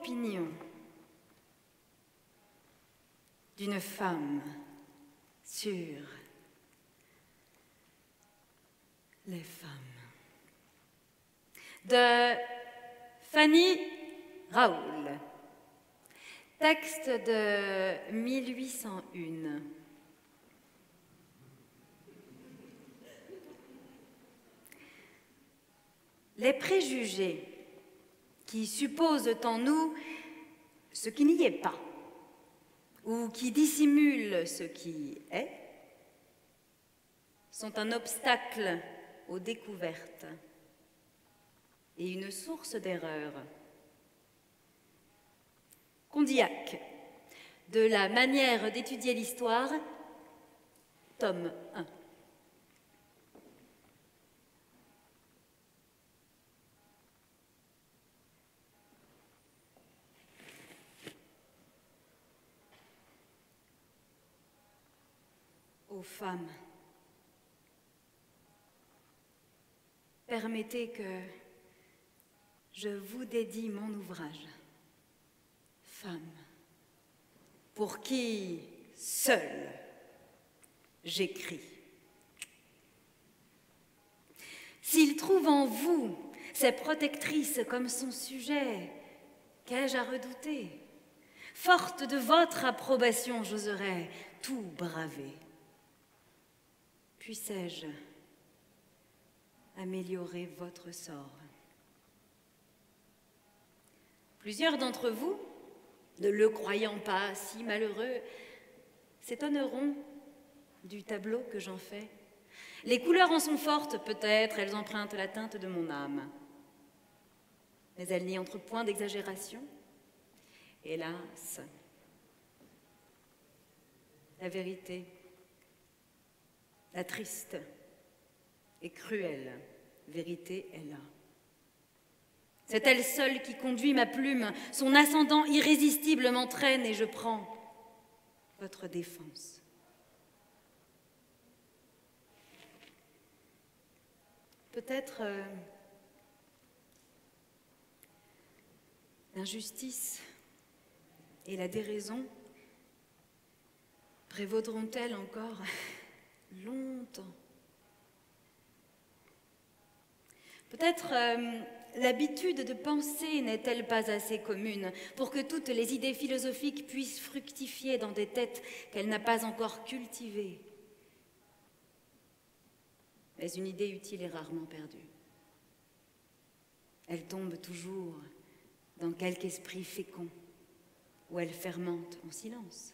opinion d'une femme sur les femmes. De Fanny Raoul. Texte de 1801. Les préjugés qui supposent en nous ce qui n'y est pas, ou qui dissimulent ce qui est, sont un obstacle aux découvertes et une source d'erreur. Condillac, de la manière d'étudier l'histoire, tome 1. Aux femmes, permettez que je vous dédie mon ouvrage. Femmes, pour qui seule j'écris. S'il trouve en vous ces protectrices comme son sujet, qu'ai-je à redouter? Forte de votre approbation, j'oserais tout braver. Puissais-je améliorer votre sort? Plusieurs d'entre vous, ne le croyant pas si malheureux, s'étonneront du tableau que j'en fais. Les couleurs en sont fortes, peut-être, elles empruntent la teinte de mon âme. Mais elles n'y entrent point d'exagération. Hélas, la vérité, la triste et cruelle vérité est là. C'est elle seule qui conduit ma plume, son ascendant irrésistible m'entraîne et je prends votre défense. Peut-être l'injustice et la déraison prévaudront-elles encore longtemps? Peut-être l'habitude de penser n'est-elle pas assez commune pour que toutes les idées philosophiques puissent fructifier dans des têtes qu'elle n'a pas encore cultivées. Mais une idée utile est rarement perdue. Elle tombe toujours dans quelque esprit fécond où elle fermente en silence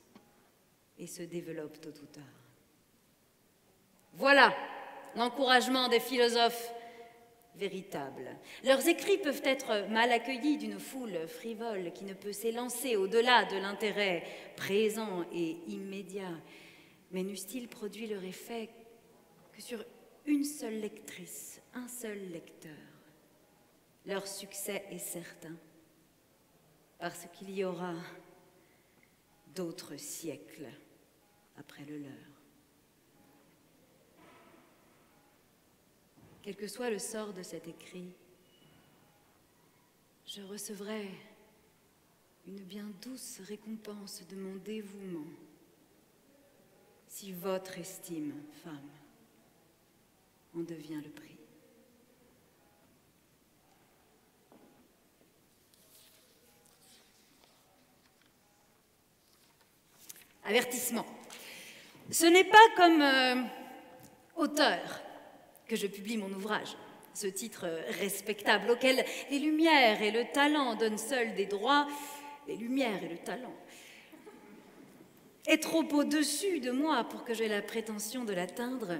et se développe tôt ou tard. Voilà l'encouragement des philosophes véritables. Leurs écrits peuvent être mal accueillis d'une foule frivole qui ne peut s'élancer au-delà de l'intérêt présent et immédiat. Mais n'eussent-ils produit leur effet que sur une seule lectrice, un seul lecteur? Leur succès est certain, parce qu'il y aura d'autres siècles après le leur. Quel que soit le sort de cet écrit, je recevrai une bien douce récompense de mon dévouement, si votre estime, femme, en devient le prix. Avertissement. Ce n'est pas comme auteur que je publie mon ouvrage, ce titre respectable auquel les lumières et le talent donnent seuls des droits. Les lumières et le talent est trop au-dessus de moi pour que j'aie la prétention de l'atteindre.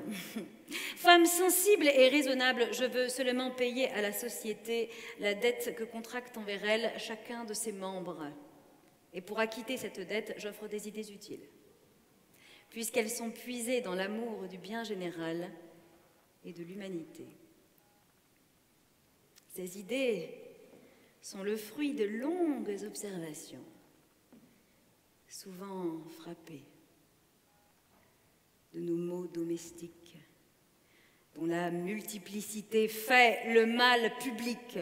Femme sensible et raisonnable, je veux seulement payer à la société la dette que contracte envers elle chacun de ses membres. Et pour acquitter cette dette, j'offre des idées utiles, puisqu'elles sont puisées dans l'amour du bien général et de l'humanité. Ces idées sont le fruit de longues observations, souvent frappées de nos maux domestiques, dont la multiplicité fait le mal public.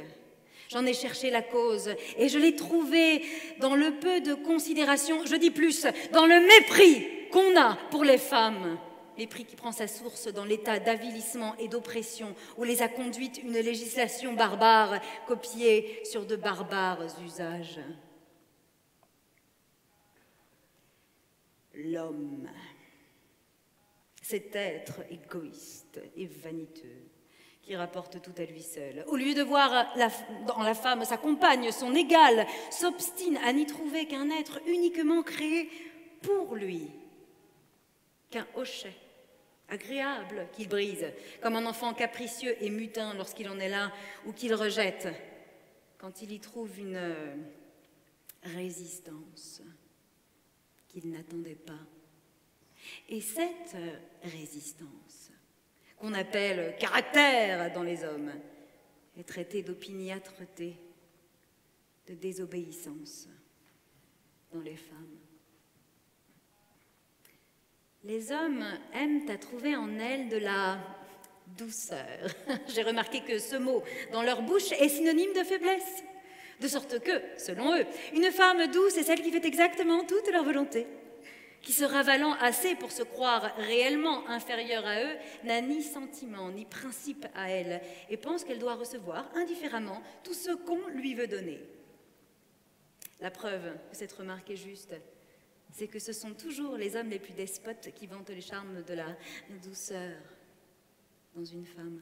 J'en ai cherché la cause et je l'ai trouvée dans le peu de considération, je dis plus, dans le mépris qu'on a pour les femmes. Mépris qui prend sa source dans l'état d'avilissement et d'oppression où les a conduites une législation barbare copiée sur de barbares usages. L'homme, cet être égoïste et vaniteux qui rapporte tout à lui seul. Au lieu de voir dans la femme sa compagne, son égale, s'obstine à n'y trouver qu'un être uniquement créé pour lui, qu'un hochet agréable qu'il brise, comme un enfant capricieux et mutin lorsqu'il en est là, ou qu'il rejette, quand il y trouve une résistance qu'il n'attendait pas. Et cette résistance, qu'on appelle caractère dans les hommes, est traitée d'opiniâtreté, de désobéissance dans les femmes. Les hommes aiment à trouver en elles de la douceur. J'ai remarqué que ce mot, dans leur bouche, est synonyme de faiblesse. De sorte que, selon eux, une femme douce est celle qui fait exactement toute leur volonté, qui se ravalant assez pour se croire réellement inférieure à eux, n'a ni sentiment ni principe à elle et pense qu'elle doit recevoir indifféremment tout ce qu'on lui veut donner. La preuve que cette remarque est juste, c'est que ce sont toujours les hommes les plus despotes qui vantent les charmes de la douceur dans une femme.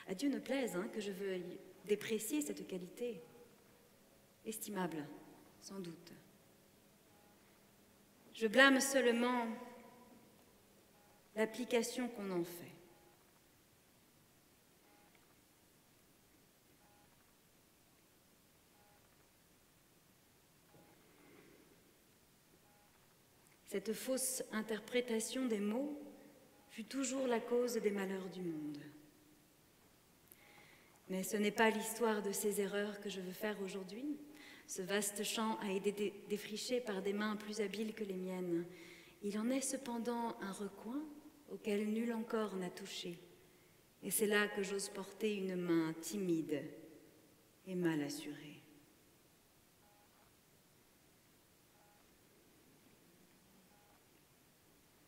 À Dieu ne plaise que je veuille déprécier cette qualité, estimable, sans doute. Je blâme seulement l'application qu'on en fait. Cette fausse interprétation des mots fut toujours la cause des malheurs du monde. Mais ce n'est pas l'histoire de ces erreurs que je veux faire aujourd'hui. Ce vaste champ a été défriché par des mains plus habiles que les miennes. Il en est cependant un recoin auquel nul encore n'a touché. Et c'est là que j'ose porter une main timide et mal assurée.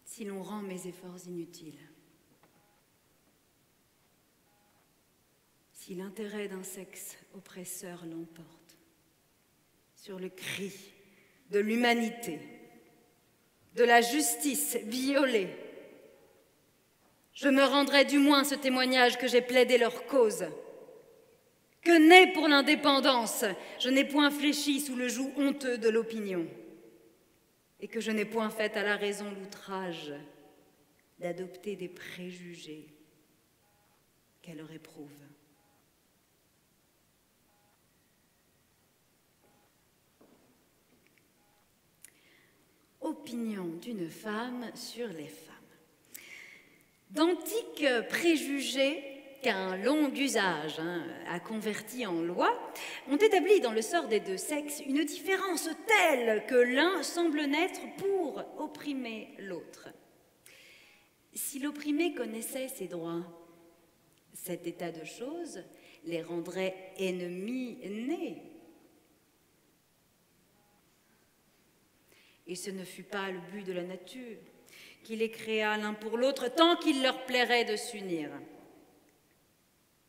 Si l'on rend mes efforts inutiles, si l'intérêt d'un sexe oppresseur l'emporte sur le cri de l'humanité, de la justice violée, je me rendrai du moins ce témoignage que j'ai plaidé leur cause, que né pour l'indépendance, je n'ai point fléchi sous le joug honteux de l'opinion, et que je n'ai point fait à la raison l'outrage d'adopter des préjugés qu'elle réprouve. Opinion d'une femme sur les femmes. D'antiques préjugés qu'un long usage a convertis en loi ont établi dans le sort des deux sexes une différence telle que l'un semble naître pour opprimer l'autre. Si l'opprimé connaissait ses droits, cet état de choses les rendrait ennemis nés. Et ce ne fut pas le but de la nature, qui les créa l'un pour l'autre tant qu'il leur plairait de s'unir.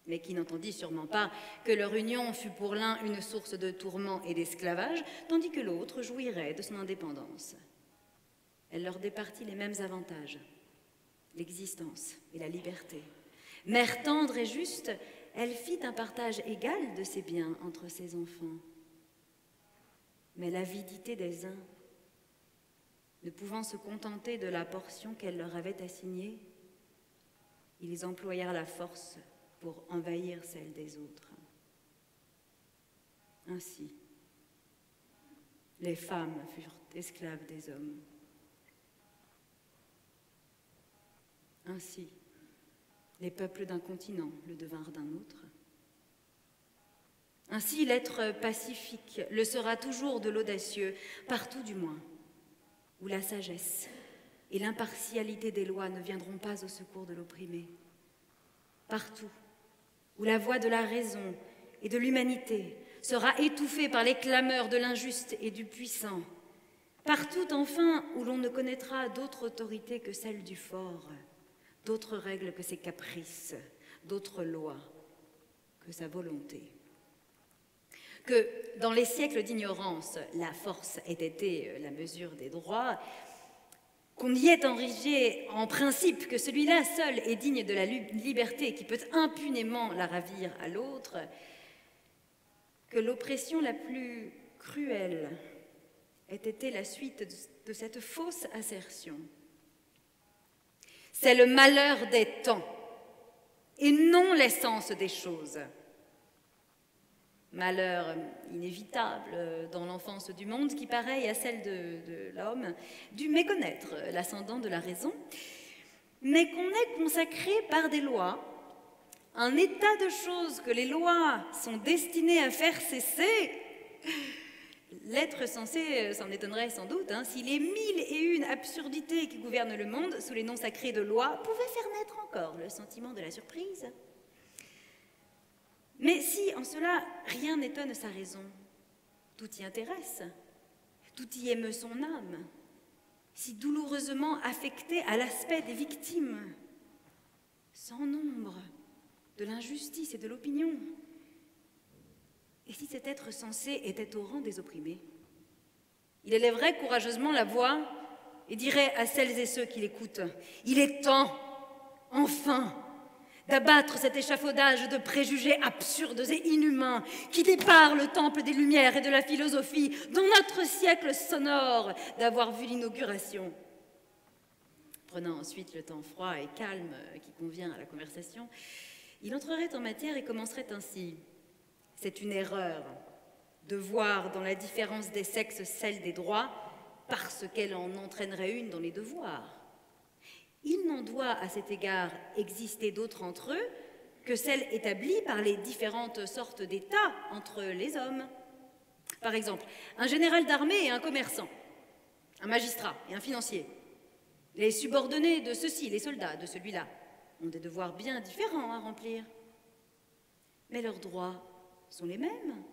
Mais qui n'entendit sûrement pas que leur union fut pour l'un une source de tourments et d'esclavage, tandis que l'autre jouirait de son indépendance. Elle leur départit les mêmes avantages, l'existence et la liberté. Mère tendre et juste, elle fit un partage égal de ses biens entre ses enfants. Mais l'avidité des uns, ne pouvant se contenter de la portion qu'elle leur avait assignée, ils employèrent la force pour envahir celle des autres. Ainsi, les femmes furent esclaves des hommes. Ainsi, les peuples d'un continent le devinrent d'un autre. Ainsi, l'être pacifique le sera toujours de l'audacieux, partout du moins, où la sagesse et l'impartialité des lois ne viendront pas au secours de l'opprimé, partout où la voix de la raison et de l'humanité sera étouffée par les clameurs de l'injuste et du puissant. Partout, enfin, où l'on ne connaîtra d'autre autorité que celle du fort, d'autres règles que ses caprices, d'autres lois que sa volonté. Que dans les siècles d'ignorance, la force ait été la mesure des droits, qu'on y ait enrigé en principe que celui-là seul est digne de la liberté qui peut impunément la ravir à l'autre, que l'oppression la plus cruelle ait été la suite de cette fausse assertion. C'est le malheur des temps et non l'essence des choses. Malheur inévitable dans l'enfance du monde qui, pareil à celle de l'homme, dut méconnaître l'ascendant de la raison, mais qu'on ait consacré par des lois un état de choses que les lois sont destinées à faire cesser. L'être censé s'en étonnerait sans doute si les 1001 absurdités qui gouvernent le monde sous les noms sacrés de lois pouvaient faire naître encore le sentiment de la surprise. Mais si, en cela, rien n'étonne sa raison, tout y intéresse, tout y émeut son âme, si douloureusement affecté à l'aspect des victimes, sans nombre, de l'injustice et de l'opinion. Et si cet être censé était au rang des opprimés, il élèverait courageusement la voix et dirait à celles et ceux qui l'écoutent, « Il est temps, enfin, d'abattre cet échafaudage de préjugés absurdes et inhumains qui déparent le temple des Lumières et de la philosophie dont notre siècle s'honore d'avoir vu l'inauguration. » Prenant ensuite le temps froid et calme qui convient à la conversation, il entrerait en matière et commencerait ainsi. « C'est une erreur de voir dans la différence des sexes celle des droits parce qu'elle en entraînerait une dans les devoirs. Il n'en doit à cet égard exister d'autres entre eux que celles établies par les différentes sortes d'États entre les hommes. Par exemple, un général d'armée et un commerçant, un magistrat et un financier. Les subordonnés de ceux-ci, les soldats de celui-là, ont des devoirs bien différents à remplir. Mais leurs droits sont les mêmes.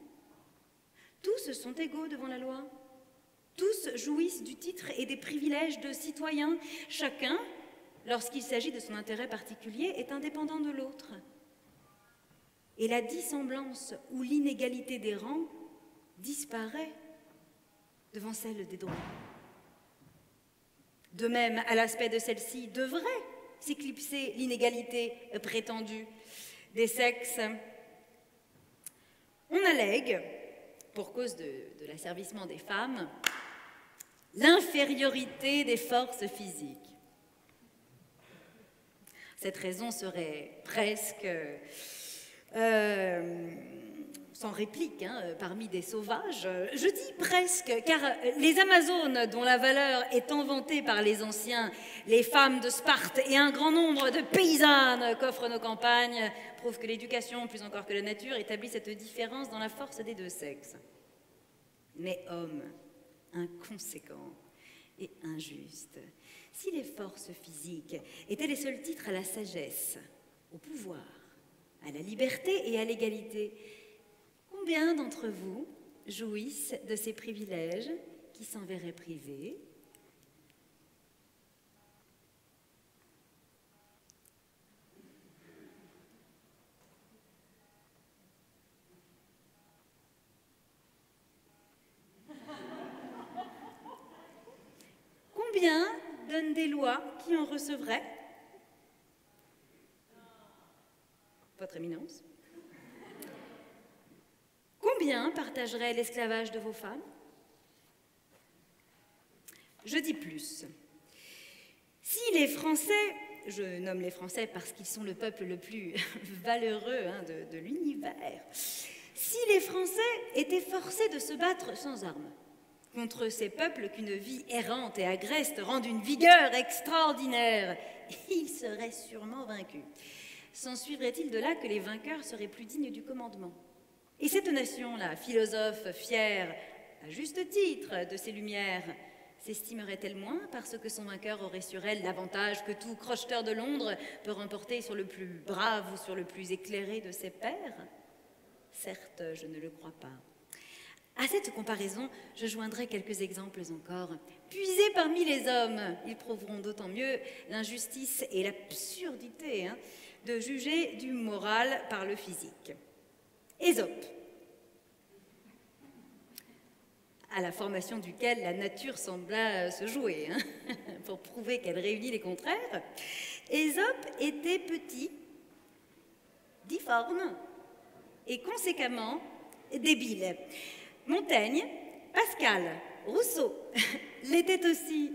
Tous sont égaux devant la loi. Tous jouissent du titre et des privilèges de citoyens. Chacun, lorsqu'il s'agit de son intérêt particulier, est indépendant de l'autre. Et la dissemblance ou l'inégalité des rangs disparaît devant celle des droits. De même, à l'aspect de celle-ci, devrait s'éclipser l'inégalité prétendue des sexes. On allègue, pour cause de l'asservissement des femmes, l'infériorité des forces physiques. Cette raison serait presque sans réplique parmi des sauvages. Je dis presque, car les Amazones, dont la valeur est inventée par les anciens, les femmes de Sparte et un grand nombre de paysannes qu'offrent nos campagnes, prouvent que l'éducation, plus encore que la nature, établit cette différence dans la force des deux sexes. Mais hommes, inconséquents et injustes, si les forces physiques étaient les seuls titres à la sagesse, au pouvoir, à la liberté et à l'égalité, combien d'entre vous jouissent de ces privilèges qui s'en verraient privés? Combien donnent des lois qui en recevraient? Votre Éminence. Combien partageraient l'esclavage de vos femmes? Je dis plus. Si les Français, je nomme les Français parce qu'ils sont le peuple le plus valeureux de l'univers, si les Français étaient forcés de se battre sans armes contre ces peuples qu'une vie errante et agreste rend d'une vigueur extraordinaire, ils seraient sûrement vaincus. S'ensuivrait-il de là que les vainqueurs seraient plus dignes du commandement? Et cette nation-là, philosophe, fière, à juste titre, de ses lumières, s'estimerait-elle moins parce que son vainqueur aurait sur elle l'avantage que tout crocheteur de Londres peut remporter sur le plus brave ou sur le plus éclairé de ses pairs? Certes, je ne le crois pas. À cette comparaison, je joindrai quelques exemples encore. Puisés parmi les hommes, ils prouveront d'autant mieux l'injustice et l'absurdité de juger du moral par le physique. Ésope, à la formation duquel la nature sembla se jouer, pour prouver qu'elle réunit les contraires. Ésope était petit, difforme et conséquemment débile. Montaigne, Pascal, Rousseau l'étaient aussi.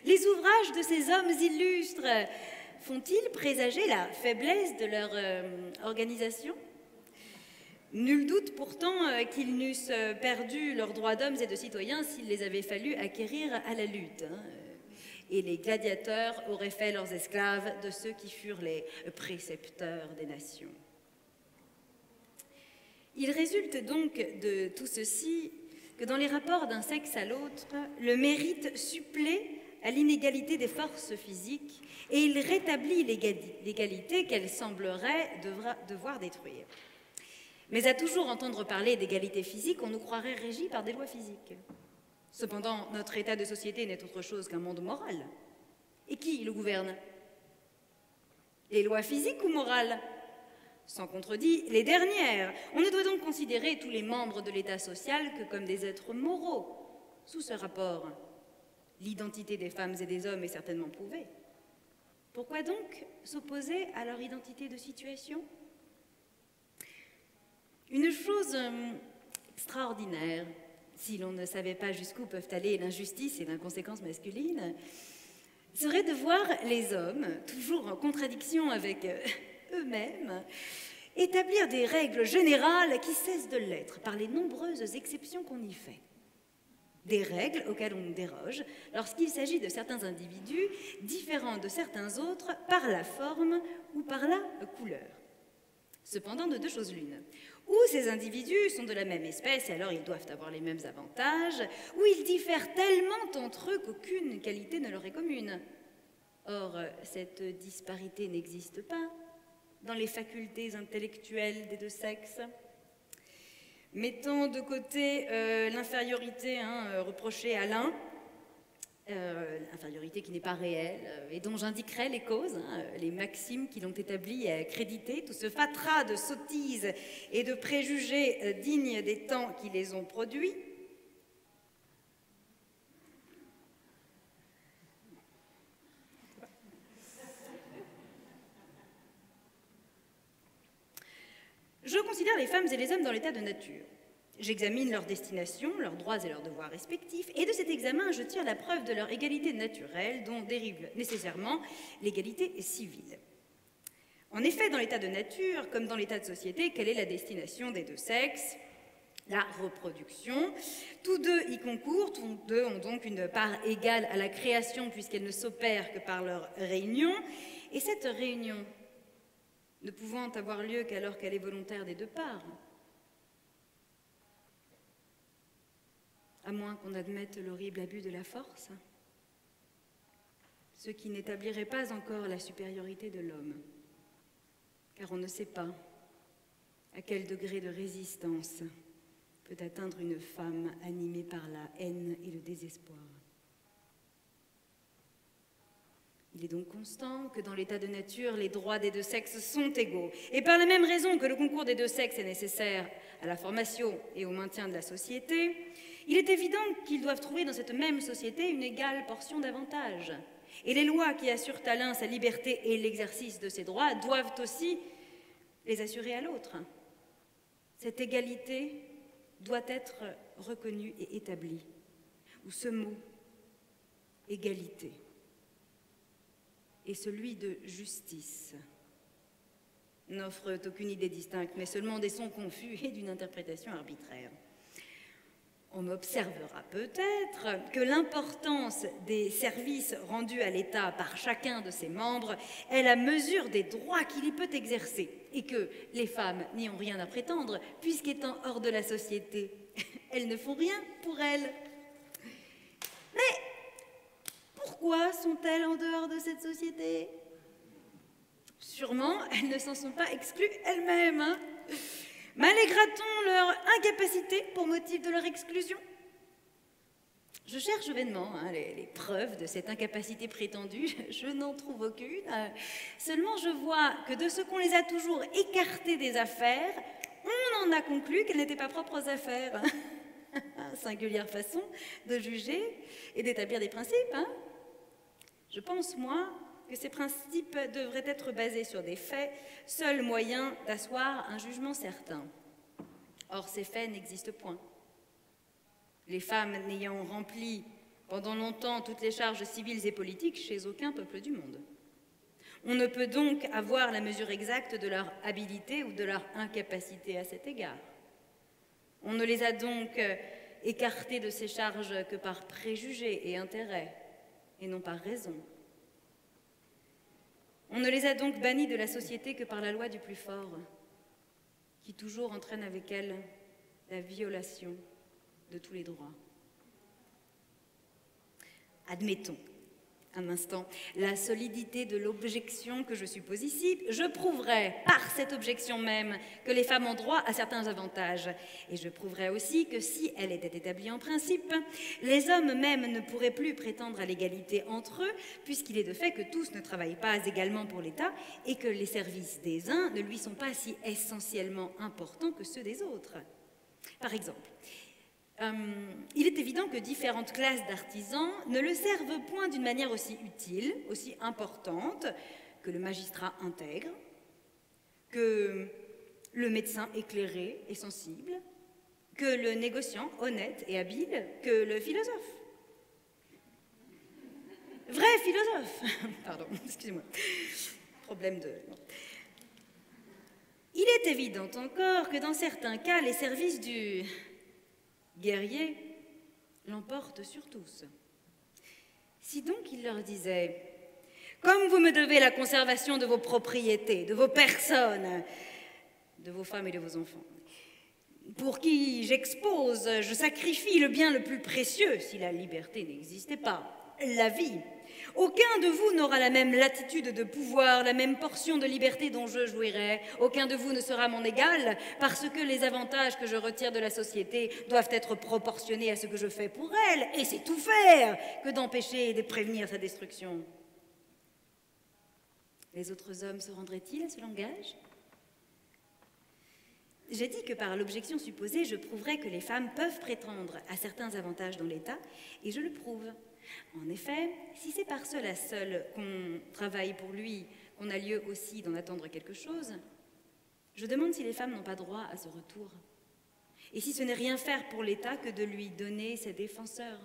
Les ouvrages de ces hommes illustres font-ils présager la faiblesse de leur organisation? Nul doute pourtant qu'ils n'eussent perdu leurs droits d'hommes et de citoyens s'il les avait fallu acquérir à la lutte. Et les gladiateurs auraient fait leurs esclaves de ceux qui furent les précepteurs des nations. Il résulte donc de tout ceci que dans les rapports d'un sexe à l'autre, le mérite supplée à l'inégalité des forces physiques et il rétablit l'égalité qu'elle semblerait devoir détruire. Mais à toujours entendre parler d'égalité physique, on nous croirait régis par des lois physiques. Cependant, notre état de société n'est autre chose qu'un monde moral. Et qui le gouverne? Les lois physiques ou morales? Sans contredit, les dernières. On ne doit donc considérer tous les membres de l'état social que comme des êtres moraux. Sous ce rapport, l'identité des femmes et des hommes est certainement prouvée. Pourquoi donc s'opposer à leur identité de situation? Une chose extraordinaire, si l'on ne savait pas jusqu'où peuvent aller l'injustice et l'inconséquence masculine, serait de voir les hommes, toujours en contradiction avec eux-mêmes, établir des règles générales qui cessent de l'être par les nombreuses exceptions qu'on y fait. Des règles auxquelles on déroge lorsqu'il s'agit de certains individus différents de certains autres par la forme ou par la couleur. Cependant, de deux choses l'une. Ou ces individus sont de la même espèce et alors ils doivent avoir les mêmes avantages, ou ils diffèrent tellement entre eux qu'aucune qualité ne leur est commune. Or, cette disparité n'existe pas dans les facultés intellectuelles des deux sexes. Mettons de côté l'infériorité reprochée à l'un, infériorité qui n'est pas réelle et dont j'indiquerai les causes, les maximes qui l'ont établie et accréditée, tout ce fatras de sottises et de préjugés dignes des temps qui les ont produits. Je considère les femmes et les hommes dans l'état de nature. J'examine leur destination, leurs droits et leurs devoirs respectifs, et de cet examen, je tire la preuve de leur égalité naturelle, dont dérive nécessairement l'égalité civile. En effet, dans l'état de nature, comme dans l'état de société, quelle est la destination des deux sexes? La reproduction. Tous deux y concourent, tous deux ont donc une part égale à la création, puisqu'elle ne s'opère que par leur réunion. Et cette réunion, ne pouvant avoir lieu qu'alors qu'elle est volontaire des deux parts, à moins qu'on admette l'horrible abus de la force, ce qui n'établirait pas encore la supériorité de l'homme, car on ne sait pas à quel degré de résistance peut atteindre une femme animée par la haine et le désespoir. Il est donc constant que dans l'état de nature, les droits des deux sexes sont égaux. Et par la même raison que le concours des deux sexes est nécessaire à la formation et au maintien de la société, il est évident qu'ils doivent trouver dans cette même société une égale portion d'avantages. Et les lois qui assurent à l'un sa liberté et l'exercice de ses droits doivent aussi les assurer à l'autre. Cette égalité doit être reconnue et établie. Ou ce mot, égalité, et celui de justice n'offrent aucune idée distincte, mais seulement des sons confus et d'une interprétation arbitraire. On observera peut-être que l'importance des services rendus à l'État par chacun de ses membres est la mesure des droits qu'il y peut exercer, et que les femmes n'y ont rien à prétendre, puisqu'étant hors de la société, elles ne font rien pour elles. Mais Pourquoi sont-elles en dehors de cette société? Sûrement, elles ne s'en sont pas exclues elles-mêmes. Hein. Malgrera-t-on leur incapacité pour motif de leur exclusion? Je cherche vainement les preuves de cette incapacité prétendue, je n'en trouve aucune. Seulement, je vois que de ce qu'on les a toujours écartées des affaires, on en a conclu qu'elles n'étaient pas propres aux affaires. Singulière façon de juger et d'établir des principes. Hein. Je pense, moi, que ces principes devraient être basés sur des faits, seul moyen d'asseoir un jugement certain. Or, ces faits n'existent point. Les femmes n'ayant rempli pendant longtemps toutes les charges civiles et politiques chez aucun peuple du monde. On ne peut donc avoir la mesure exacte de leur habilité ou de leur incapacité à cet égard. On ne les a donc écartées de ces charges que par préjugés et intérêt, et non par raison. On ne les a donc bannies de la société que par la loi du plus fort, qui toujours entraîne avec elle la violation de tous les droits. Admettons un instant la solidité de l'objection que je suppose ici. Je prouverai par cette objection même que les femmes ont droit à certains avantages. Et je prouverai aussi que si elle était établie en principe, les hommes même ne pourraient plus prétendre à l'égalité entre eux, puisqu'il est de fait que tous ne travaillent pas également pour l'État et que les services des uns ne lui sont pas si essentiellement importants que ceux des autres. Par exemple, il est évident que différentes classes d'artisans ne le servent point d'une manière aussi utile, aussi importante que le magistrat intègre, que le médecin éclairé et sensible, que le négociant honnête et habile, que le philosophe. Vrai philosophe. Pardon, excusez-moi. Problème de... Il est évident encore que dans certains cas, les services du guerrier l'emportent sur tous. Si donc il leur disait « Comme vous me devez la conservation de vos propriétés, de vos personnes, de vos femmes et de vos enfants, pour qui j'expose, je sacrifie le bien le plus précieux, si la liberté n'existait pas, la vie. Aucun de vous n'aura la même latitude de pouvoir, la même portion de liberté dont je jouirai. Aucun de vous ne sera mon égal, parce que les avantages que je retire de la société doivent être proportionnés à ce que je fais pour elle, et c'est tout faire que d'empêcher et de prévenir sa destruction. » Les autres hommes se rendraient-ils à ce langage? J'ai dit que par l'objection supposée, je prouverais que les femmes peuvent prétendre à certains avantages dans l'État, et je le prouve. En effet, si c'est par cela seul qu'on travaille pour lui, qu'on a lieu aussi d'en attendre quelque chose, je demande si les femmes n'ont pas droit à ce retour. Et si ce n'est rien faire pour l'État que de lui donner ses défenseurs,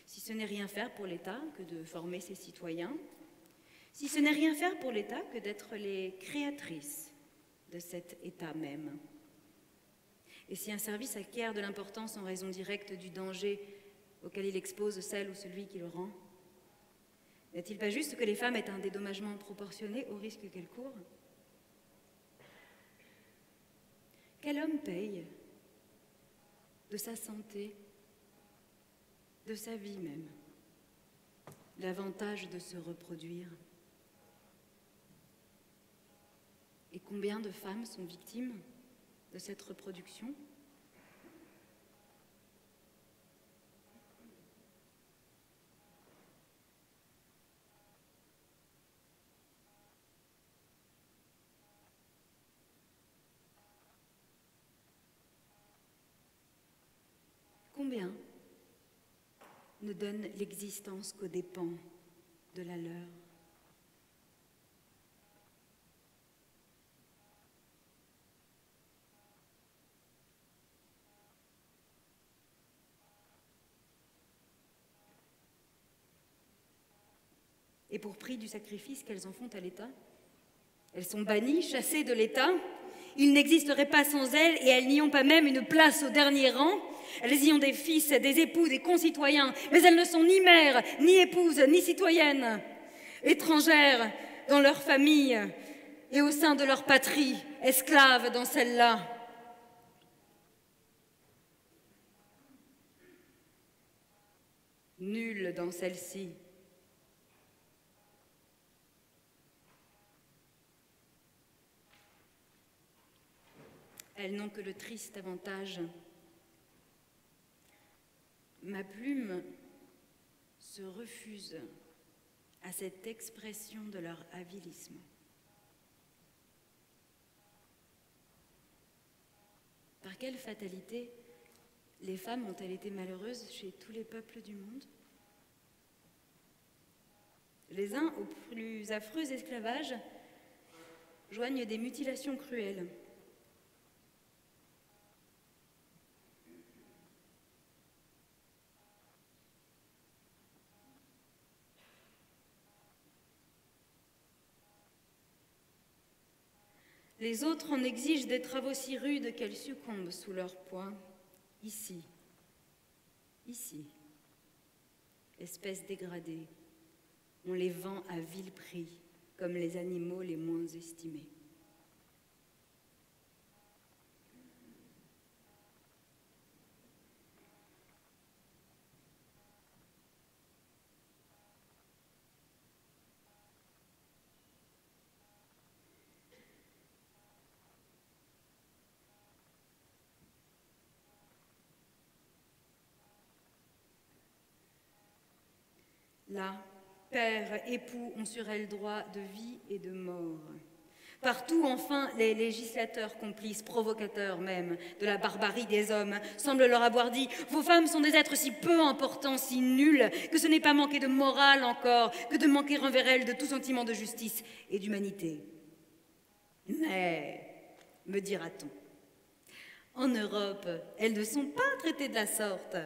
si ce n'est rien faire pour l'État que de former ses citoyens, si ce n'est rien faire pour l'État que d'être les créatrices de cet État même. Et si un service acquiert de l'importance en raison directe du danger auquel il expose celle ou celui qui le rend, n'est-il pas juste que les femmes aient un dédommagement proportionné au risque qu'elles courent? Quel homme paye de sa santé, de sa vie même, l'avantage de se reproduire? Et combien de femmes sont victimes de cette reproduction? Combien ne donnent l'existence qu'aux dépens de la leur? Et pour prix du sacrifice qu'elles en font à l'État, elles sont bannies, chassées de l'État. Ils n'existeraient pas sans elles et elles n'y ont pas même une place au dernier rang. Elles y ont des fils, des époux, des concitoyens, mais elles ne sont ni mères, ni épouses, ni citoyennes. Étrangères dans leur famille et au sein de leur patrie, esclaves dans celle-là. Nulles dans celle-ci, elles n'ont que le triste avantage. Ma plume se refuse à cette expression de leur avilissement. Par quelle fatalité les femmes ont-elles été malheureuses chez tous les peuples du monde? Les uns, au plus affreux esclavage, joignent des mutilations cruelles. Les autres en exigent des travaux si rudes qu'elles succombent sous leur poids. Ici, espèces dégradées, on les vend à vil prix, comme les animaux les moins estimés. Là, père, époux ont sur elle droit de vie et de mort. Partout, enfin, les législateurs complices, provocateurs même, de la barbarie des hommes, semblent leur avoir dit « Vos femmes sont des êtres si peu importants, si nuls, que ce n'est pas manquer de morale encore, que de manquer envers elles de tout sentiment de justice et d'humanité. » Mais, me dira-t-on, en Europe, elles ne sont pas traitées de la sorte.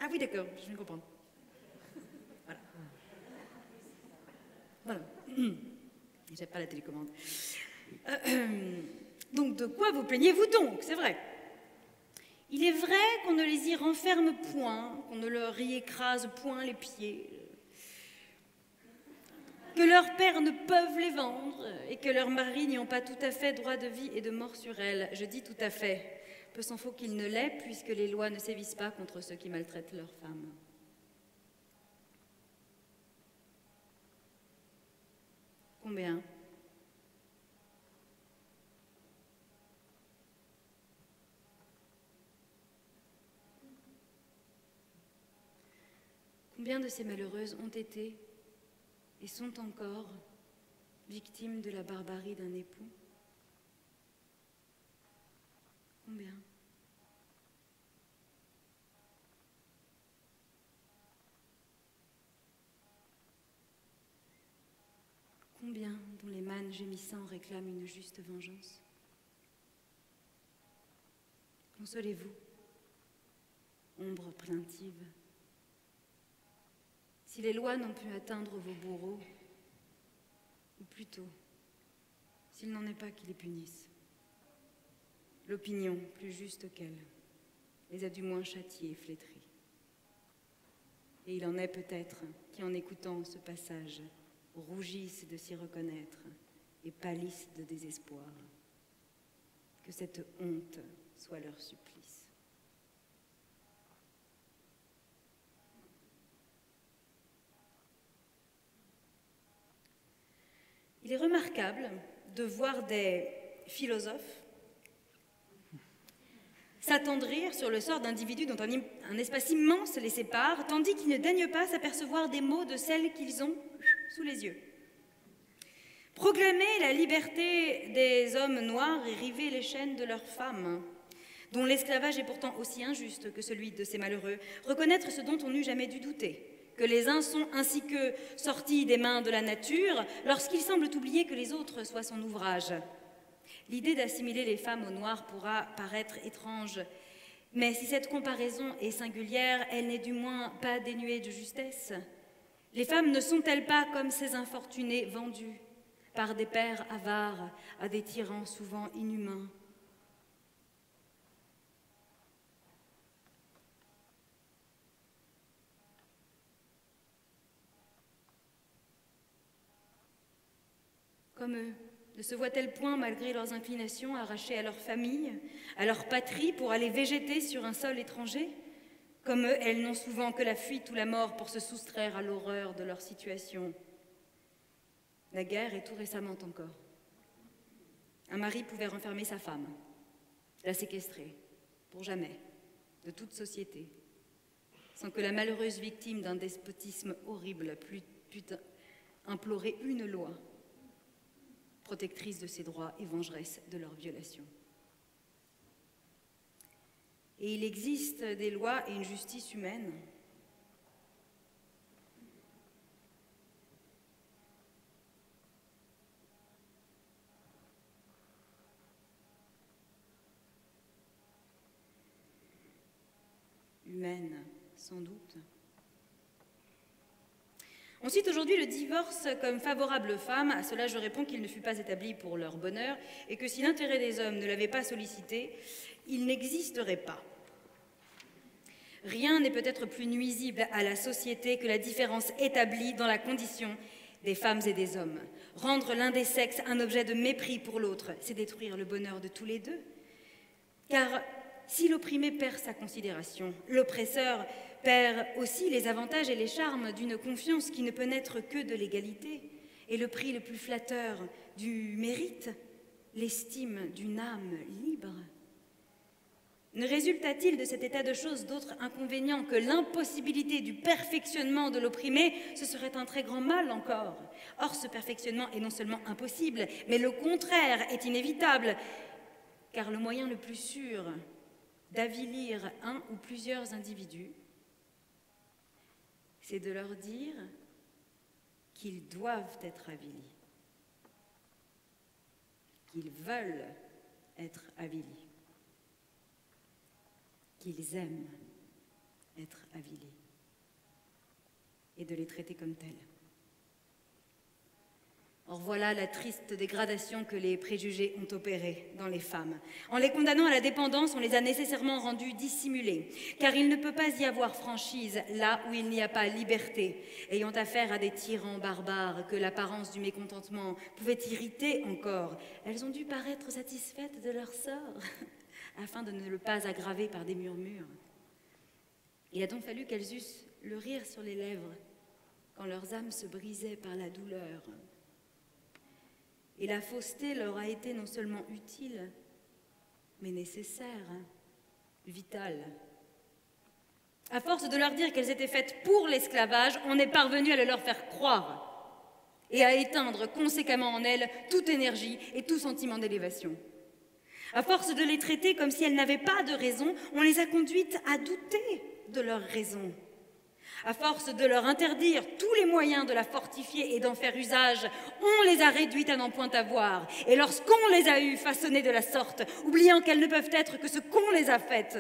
Ah oui, d'accord, je viens de comprendre. Voilà. J'ai pas la télécommande. Donc, de quoi vous plaignez-vous donc? C'est vrai. Il est vrai qu'on ne les y renferme point, qu'on ne leur y écrase point les pieds, que leurs pères ne peuvent les vendre et que leurs maris n'y ont pas tout à fait droit de vie et de mort sur elles. Je dis tout à fait. Peu s'en faut qu'il ne l'ait, puisque les lois ne sévissent pas contre ceux qui maltraitent leurs femmes. Combien? Combien de ces malheureuses ont été et sont encore victimes de la barbarie d'un époux? Combien? Combien dont les mânes gémissants réclament une juste vengeance? Consolez-vous, ombre plaintive. Si les lois n'ont pu atteindre vos bourreaux, ou plutôt, s'il n'en est pas qui les punissent, l'opinion, plus juste qu'elle, les a du moins châtiés et flétris. Et il en est peut-être qui, en écoutant ce passage, rougissent de s'y reconnaître et pâlissent de désespoir. Que cette honte soit leur supplice. Il est remarquable de voir des philosophes s'attendrir sur le sort d'individus dont un espace immense les sépare, tandis qu'ils ne daignent pas s'apercevoir des maux de celles qu'ils ont sous les yeux. Proclamer la liberté des hommes noirs et river les chaînes de leurs femmes, dont l'esclavage est pourtant aussi injuste que celui de ces malheureux. Reconnaître ce dont on n'eût jamais dû douter, que les uns sont ainsi qu'eux sortis des mains de la nature, lorsqu'il semble oublier que les autres soient son ouvrage. L'idée d'assimiler les femmes aux noirs pourra paraître étrange, mais si cette comparaison est singulière, elle n'est du moins pas dénuée de justesse. Les femmes ne sont-elles pas comme ces infortunées vendues, par des pères avares à des tyrans souvent inhumains. Comme eux, de se voient-elles point, malgré leurs inclinations, arrachées à leur famille, à leur patrie, pour aller végéter sur un sol étranger? Comme eux, elles n'ont souvent que la fuite ou la mort pour se soustraire à l'horreur de leur situation. La guerre est tout récemment encore. Un mari pouvait renfermer sa femme, la séquestrer, pour jamais, de toute société, sans que la malheureuse victime d'un despotisme horrible pût implorer une loi protectrice de ses droits et vengeresse de leur violation. Et il existe des lois et une justice humaine sans doute. On cite aujourd'hui le divorce comme favorable aux femmes. À cela, je réponds qu'il ne fut pas établi pour leur bonheur et que si l'intérêt des hommes ne l'avait pas sollicité, il n'existerait pas. Rien n'est peut-être plus nuisible à la société que la différence établie dans la condition des femmes et des hommes. Rendre l'un des sexes un objet de mépris pour l'autre, c'est détruire le bonheur de tous les deux. Car si l'opprimé perd sa considération, l'oppresseur perd aussi les avantages et les charmes d'une confiance qui ne peut naître que de l'égalité, et le prix le plus flatteur du mérite, l'estime d'une âme libre. Ne résulta-t-il de cet état de choses d'autres inconvénients que l'impossibilité du perfectionnement de l'opprimé? Ce serait un très grand mal encore. Or, ce perfectionnement est non seulement impossible, mais le contraire est inévitable, car le moyen le plus sûr d'avilir un ou plusieurs individus, c'est de leur dire qu'ils doivent être avilis, qu'ils veulent être avilis, qu'ils aiment être avilis, et de les traiter comme tels. Or voilà la triste dégradation que les préjugés ont opérée dans les femmes. En les condamnant à la dépendance, on les a nécessairement rendues dissimulées, car il ne peut pas y avoir franchise là où il n'y a pas liberté. Ayant affaire à des tyrans barbares que l'apparence du mécontentement pouvait irriter encore, elles ont dû paraître satisfaites de leur sort, afin de ne le pas aggraver par des murmures. Il a donc fallu qu'elles eussent le rire sur les lèvres quand leurs âmes se brisaient par la douleur. Et la fausseté leur a été non seulement utile, mais nécessaire, vitale. À force de leur dire qu'elles étaient faites pour l'esclavage, on est parvenu à le leur faire croire et à éteindre conséquemment en elles toute énergie et tout sentiment d'élévation. À force de les traiter comme si elles n'avaient pas de raison, on les a conduites à douter de leur raison. À force de leur interdire tous les moyens de la fortifier et d'en faire usage, on les a réduites à n'en point avoir. Et lorsqu'on les a eues façonnées de la sorte, oubliant qu'elles ne peuvent être que ce qu'on les a faites,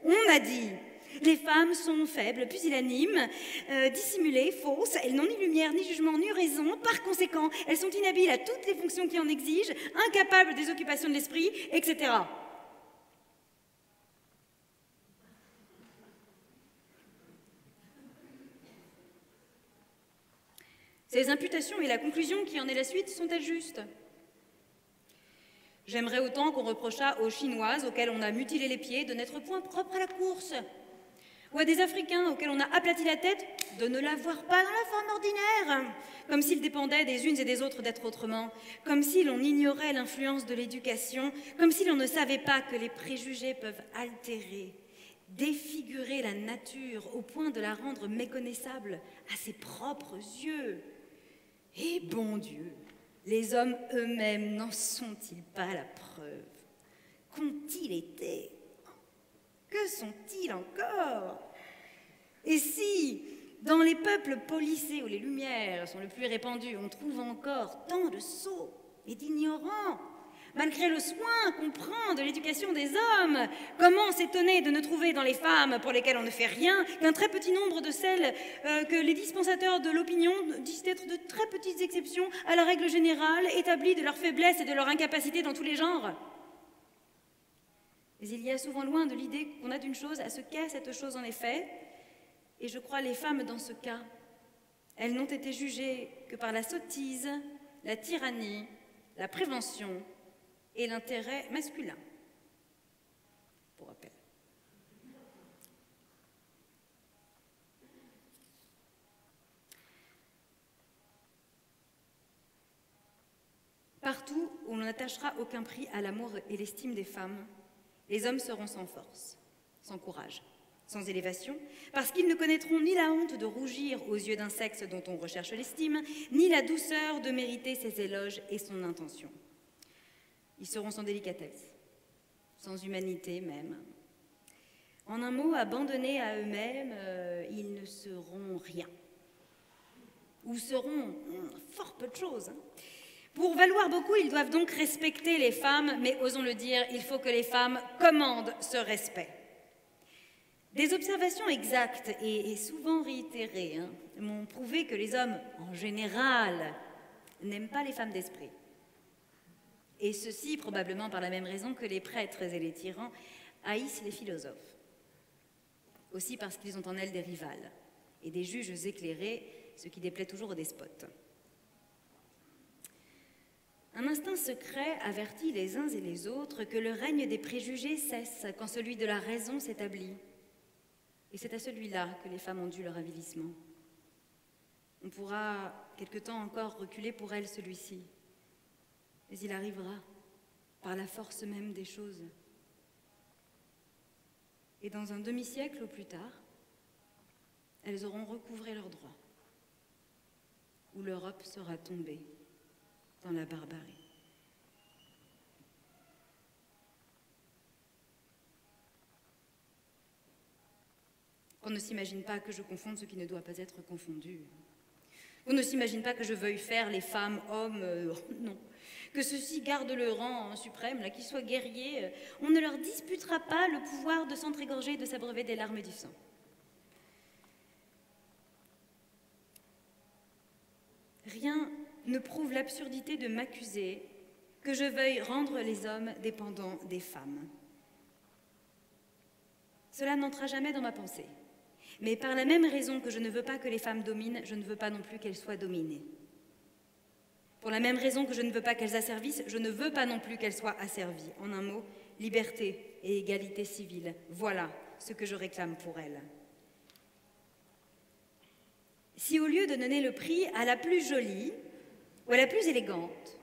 on a dit « Les femmes sont faibles, pusillanimes, dissimulées, fausses, elles n'ont ni lumière, ni jugement, ni raison. Par conséquent, elles sont inhabiles à toutes les fonctions qui en exigent, incapables des occupations de l'esprit, etc. » Ces imputations et la conclusion qui en est la suite sont-elles justes? J'aimerais autant qu'on reprochât aux Chinoises auxquelles on a mutilé les pieds de n'être point propres à la course, ou à des Africains auxquels on a aplati la tête de ne la voir pas dans la forme ordinaire, comme s'il dépendait des unes et des autres d'être autrement, comme si l'on ignorait l'influence de l'éducation, comme si l'on ne savait pas que les préjugés peuvent altérer, défigurer la nature au point de la rendre méconnaissable à ses propres yeux. Et bon Dieu, les hommes eux-mêmes n'en sont-ils pas la preuve? Qu'ont-ils été? Que sont-ils encore? Et si, dans les peuples policés où les lumières sont le plus répandues, on trouve encore tant de sots et d'ignorants, malgré le soin qu'on prend de l'éducation des hommes. Comment s'étonner de ne trouver dans les femmes, pour lesquelles on ne fait rien, qu'un très petit nombre de celles que les dispensateurs de l'opinion disent être de très petites exceptions à la règle générale établie de leur faiblesse et de leur incapacité dans tous les genres. Mais il y a souvent loin de l'idée qu'on a d'une chose à ce qu'est cette chose en effet, et je crois les femmes dans ce cas, elles n'ont été jugées que par la sottise, la tyrannie, la prévention et l'intérêt masculin. Pour rappel. Partout où l'on n'attachera aucun prix à l'amour et l'estime des femmes, les hommes seront sans force, sans courage, sans élévation, parce qu'ils ne connaîtront ni la honte de rougir aux yeux d'un sexe dont on recherche l'estime, ni la douceur de mériter ses éloges et son intention. Ils seront sans délicatesse, sans humanité même. En un mot, abandonnés à eux-mêmes, ils ne seront rien. Ou seront fort peu de choses. Pour valoir beaucoup, ils doivent donc respecter les femmes, mais osons le dire, il faut que les femmes commandent ce respect. Des observations exactes et souvent réitérées m'ont prouvé que les hommes, en général, n'aiment pas les femmes d'esprit. Et ceci probablement par la même raison que les prêtres et les tyrans haïssent les philosophes. Aussi parce qu'ils ont en elles des rivales et des juges éclairés, ce qui déplaît toujours aux despotes. Un instinct secret avertit les uns et les autres que le règne des préjugés cesse quand celui de la raison s'établit. Et c'est à celui-là que les femmes ont dû leur avilissement. On pourra quelque temps encore reculer pour elles celui-ci, mais il arrivera par la force même des choses. Et dans un demi-siècle au plus tard, elles auront recouvré leurs droits, où l'Europe sera tombée dans la barbarie. Qu'on ne s'imagine pas que je confonde ce qui ne doit pas être confondu. Qu'on ne s'imagine pas que je veuille faire les femmes, hommes, non. Que ceux-ci gardent le rang suprême, là, qu'ils soient guerriers. On ne leur disputera pas le pouvoir de s'entrégorger et de s'abreuver des larmes du sang. Rien ne prouve l'absurdité de m'accuser que je veuille rendre les hommes dépendants des femmes. Cela n'entra jamais dans ma pensée. Mais par la même raison que je ne veux pas que les femmes dominent, je ne veux pas non plus qu'elles soient dominées. Pour la même raison que je ne veux pas qu'elles asservissent, je ne veux pas non plus qu'elles soient asservies. En un mot, liberté et égalité civile. Voilà ce que je réclame pour elles. Si au lieu de donner le prix à la plus jolie ou à la plus élégante,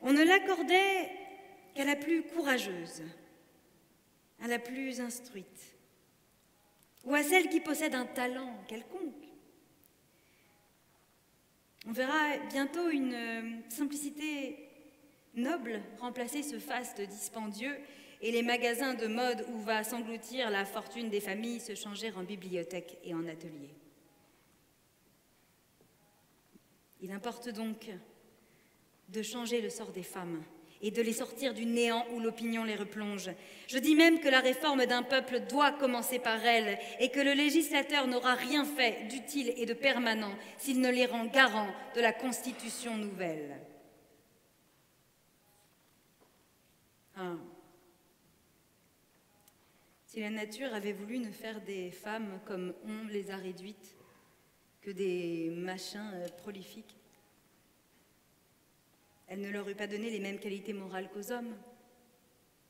on ne l'accordait qu'à la plus courageuse, à la plus instruite, ou à celle qui possède un talent quelconque, on verra bientôt une simplicité noble remplacer ce faste dispendieux et les magasins de mode où va s'engloutir la fortune des familles se changer en bibliothèque et en atelier. Il importe donc de changer le sort des femmes et de les sortir du néant où l'opinion les replonge. Je dis même que la réforme d'un peuple doit commencer par elle et que le législateur n'aura rien fait d'utile et de permanent s'il ne les rend garants de la Constitution nouvelle. Si la nature avait voulu ne faire des femmes comme on les a réduites, que des machins prolifiques, elle ne leur eût pas donné les mêmes qualités morales qu'aux hommes.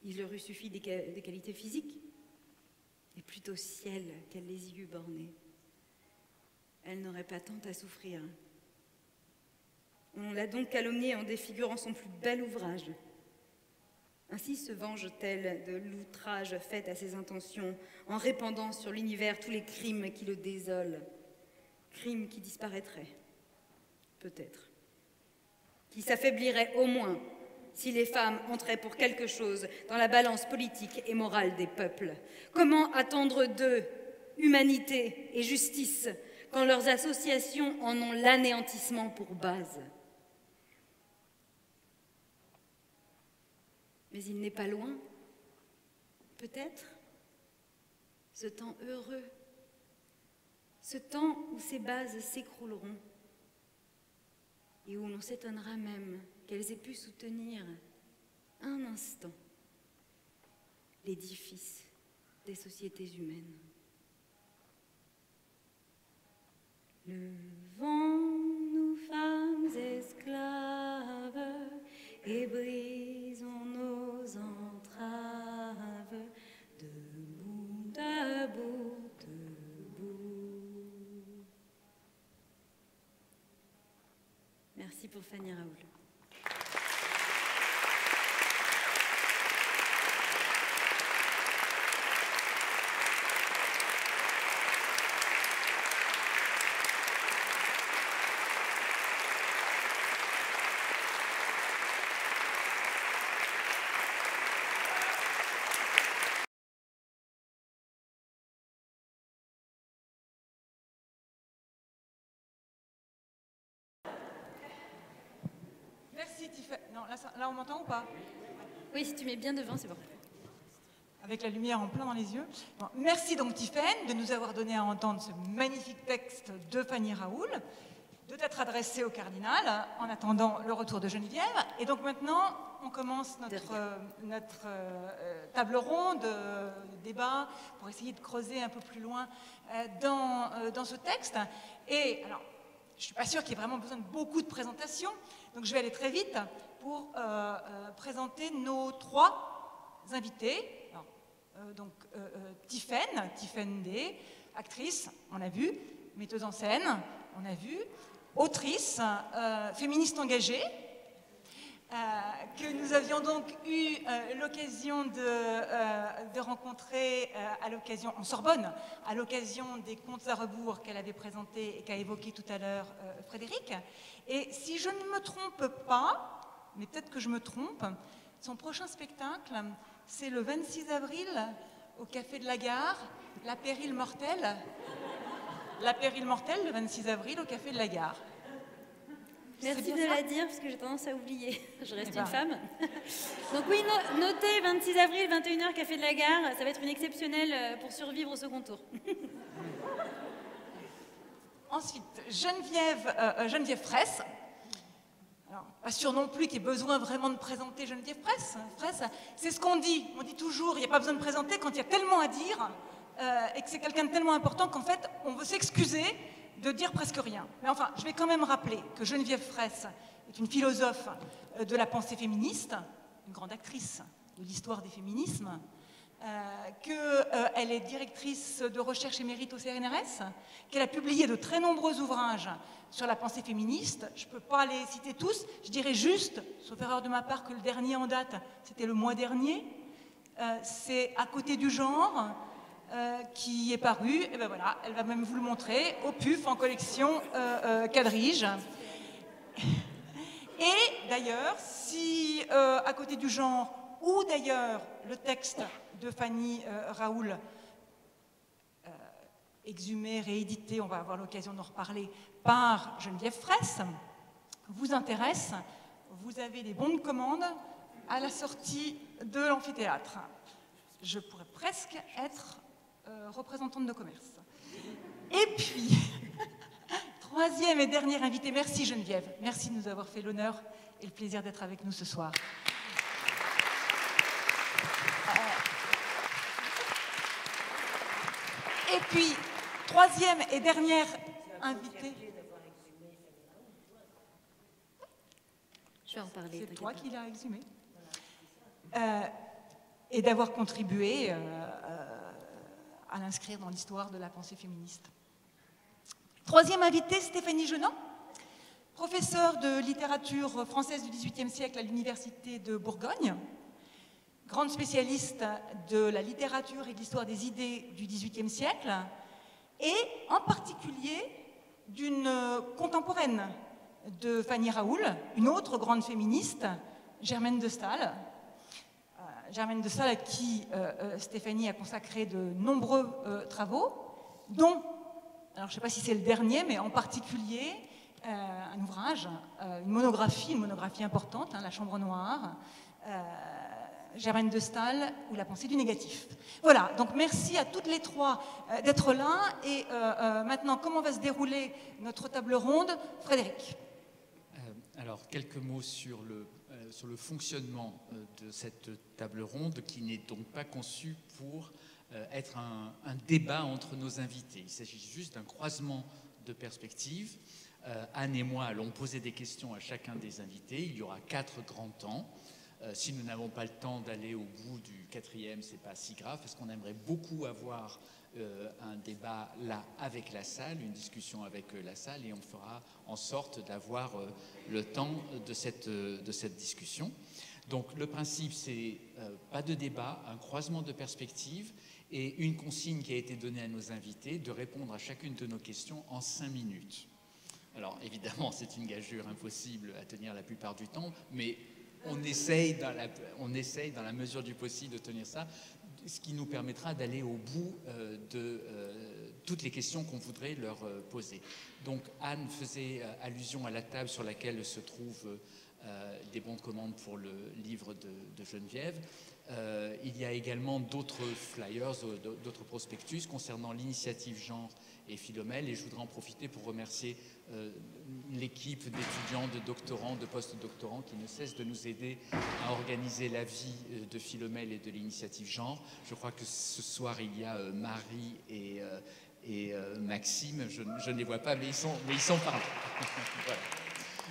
Il leur eût suffi des qualités physiques, et plutôt ciel qu'elle les y eût bornées. Elle n'aurait pas tant à souffrir. On l'a donc calomniée en défigurant son plus bel ouvrage. Ainsi se venge-t-elle de l'outrage fait à ses intentions, en répandant sur l'univers tous les crimes qui le désolent. Crimes qui disparaîtraient, peut-être, qui s'affaibliraient au moins si les femmes entraient pour quelque chose dans la balance politique et morale des peuples. Comment attendre d'eux humanité et justice quand leurs associations en ont l'anéantissement pour base ? Mais il n'est pas loin, peut-être, ce temps heureux, ce temps où ces bases s'écrouleront et où l'on s'étonnera même qu'elles aient pu soutenir un instant l'édifice des sociétés humaines. Le vent nous femmes esclaves et brisons nos entraves, debout, debout, debout. Merci pour Fanny Raoul. Merci Tiffany. Non, là on m'entend ou pas? Oui, si tu mets bien devant, c'est bon. Avec la lumière en plein dans les yeux. Bon, merci donc Tiffany de nous avoir donné à entendre ce magnifique texte de Fanny Raoul, de t'être adressée au cardinal en attendant le retour de Geneviève. Et donc maintenant, on commence notre table ronde, débat, pour essayer de creuser un peu plus loin dans ce texte. Et alors, je ne suis pas sûre qu'il y ait vraiment besoin de beaucoup de présentations, donc je vais aller très vite pour présenter nos trois invités. Alors, Tiffany Day, actrice, on a vu, metteuse en scène, on a vu, autrice, féministe engagée, que nous avions donc eu l'occasion de rencontrer à l'occasion, en Sorbonne, à l'occasion des Contes à rebours qu'elle avait présentés et qu'a évoqué tout à l'heure Frédéric. Et si je ne me trompe pas, mais peut-être que je me trompe, son prochain spectacle, c'est le 26 avril au Café de la Gare, La Pérille Mortelle. La Pérille Mortelle, le 26 avril au Café de la Gare. Merci de la dire, parce que j'ai tendance à oublier. Je reste une femme. Donc oui, notez 26 avril, 21h, Café de la Gare. Ça va être une exceptionnelle pour survivre au second tour. Ensuite, Geneviève Fraisse. Alors, pas sûr non plus qu'il y ait besoin vraiment de présenter Geneviève Fraisse. C'est ce qu'on dit. On dit toujours, il n'y a pas besoin de présenter quand il y a tellement à dire et que c'est quelqu'un de tellement important qu'en fait, on veut s'excuser de dire presque rien. Mais enfin, je vais quand même rappeler que Geneviève Fraisse est une philosophe de la pensée féministe, une grande actrice de l'histoire des féminismes, qu'elle est directrice de recherche émérite au CNRS, qu'elle a publié de très nombreux ouvrages sur la pensée féministe. Je ne peux pas les citer tous, je dirais juste, sauf erreur de ma part, que le dernier en date, c'était le mois dernier. C'est À côté du genre, qui est paru, et ben voilà, elle va même vous le montrer, au PUF, en collection Quadrige. Et d'ailleurs, si À côté du genre, ou d'ailleurs le texte de Fanny Raoul, exhumé, réédité, on va avoir l'occasion d'en reparler, par Geneviève Fraisse, vous intéresse, vous avez des bons de commande à la sortie de l'amphithéâtre. Je pourrais presque être représentante de commerce. Et puis, troisième et dernière invitée, merci Geneviève, merci de nous avoir fait l'honneur et le plaisir d'être avec nous ce soir. Et puis, troisième et dernière invitée. Je vais en parler. C'est toi qui l'as exhumé. Et d'avoir contribué à l'inscrire dans l'histoire de la pensée féministe. Troisième invitée, Stéphanie Genant, professeure de littérature française du XVIIIe siècle à l'Université de Bourgogne, grande spécialiste de la littérature et de l'histoire des idées du XVIIIe siècle, et en particulier d'une contemporaine de Fanny Raoul, une autre grande féministe, Germaine de Staël. Germaine de Staël à qui Stéphanie a consacré de nombreux travaux, dont, alors je ne sais pas si c'est le dernier, mais en particulier un ouvrage, une monographie importante, hein, La Chambre Noire, Germaine de Staël ou La pensée du négatif. Voilà, donc merci à toutes les trois d'être là. Et maintenant, comment va se dérouler notre table ronde? Frédéric. Alors, quelques mots sur le fonctionnement de cette table ronde qui n'est donc pas conçue pour être un débat entre nos invités. Il s'agit juste d'un croisement de perspectives. Anne et moi allons poser des questions à chacun des invités. Il y aura 4 grands temps. Si nous n'avons pas le temps d'aller au bout du 4e, ce n'est pas si grave, parce qu'on aimerait beaucoup avoir un débat là avec la salle, une discussion avec la salle, et on fera en sorte d'avoir le temps de cette discussion. Donc le principe, c'est pas de débat, un croisement de perspectives et une consigne qui a été donnée à nos invités de répondre à chacune de nos questions en 5 minutes. Alors évidemment, c'est une gageure impossible à tenir la plupart du temps, mais on essaye dans la mesure du possible de tenir ça, ce qui nous permettra d'aller au bout de toutes les questions qu'on voudrait leur poser. Donc Anne faisait allusion à la table sur laquelle se trouvent des bons de commande pour le livre de Geneviève. Il y a également d'autres flyers, d'autres prospectus concernant l'initiative genre et Philomèle, et je voudrais en profiter pour remercier l'équipe d'étudiants, de doctorants, de post-doctorants qui ne cessent de nous aider à organiser la vie de Philomèle et de l'initiative genre. Je crois que ce soir il y a Marie et Maxime, je ne les vois pas, mais ils sont par là.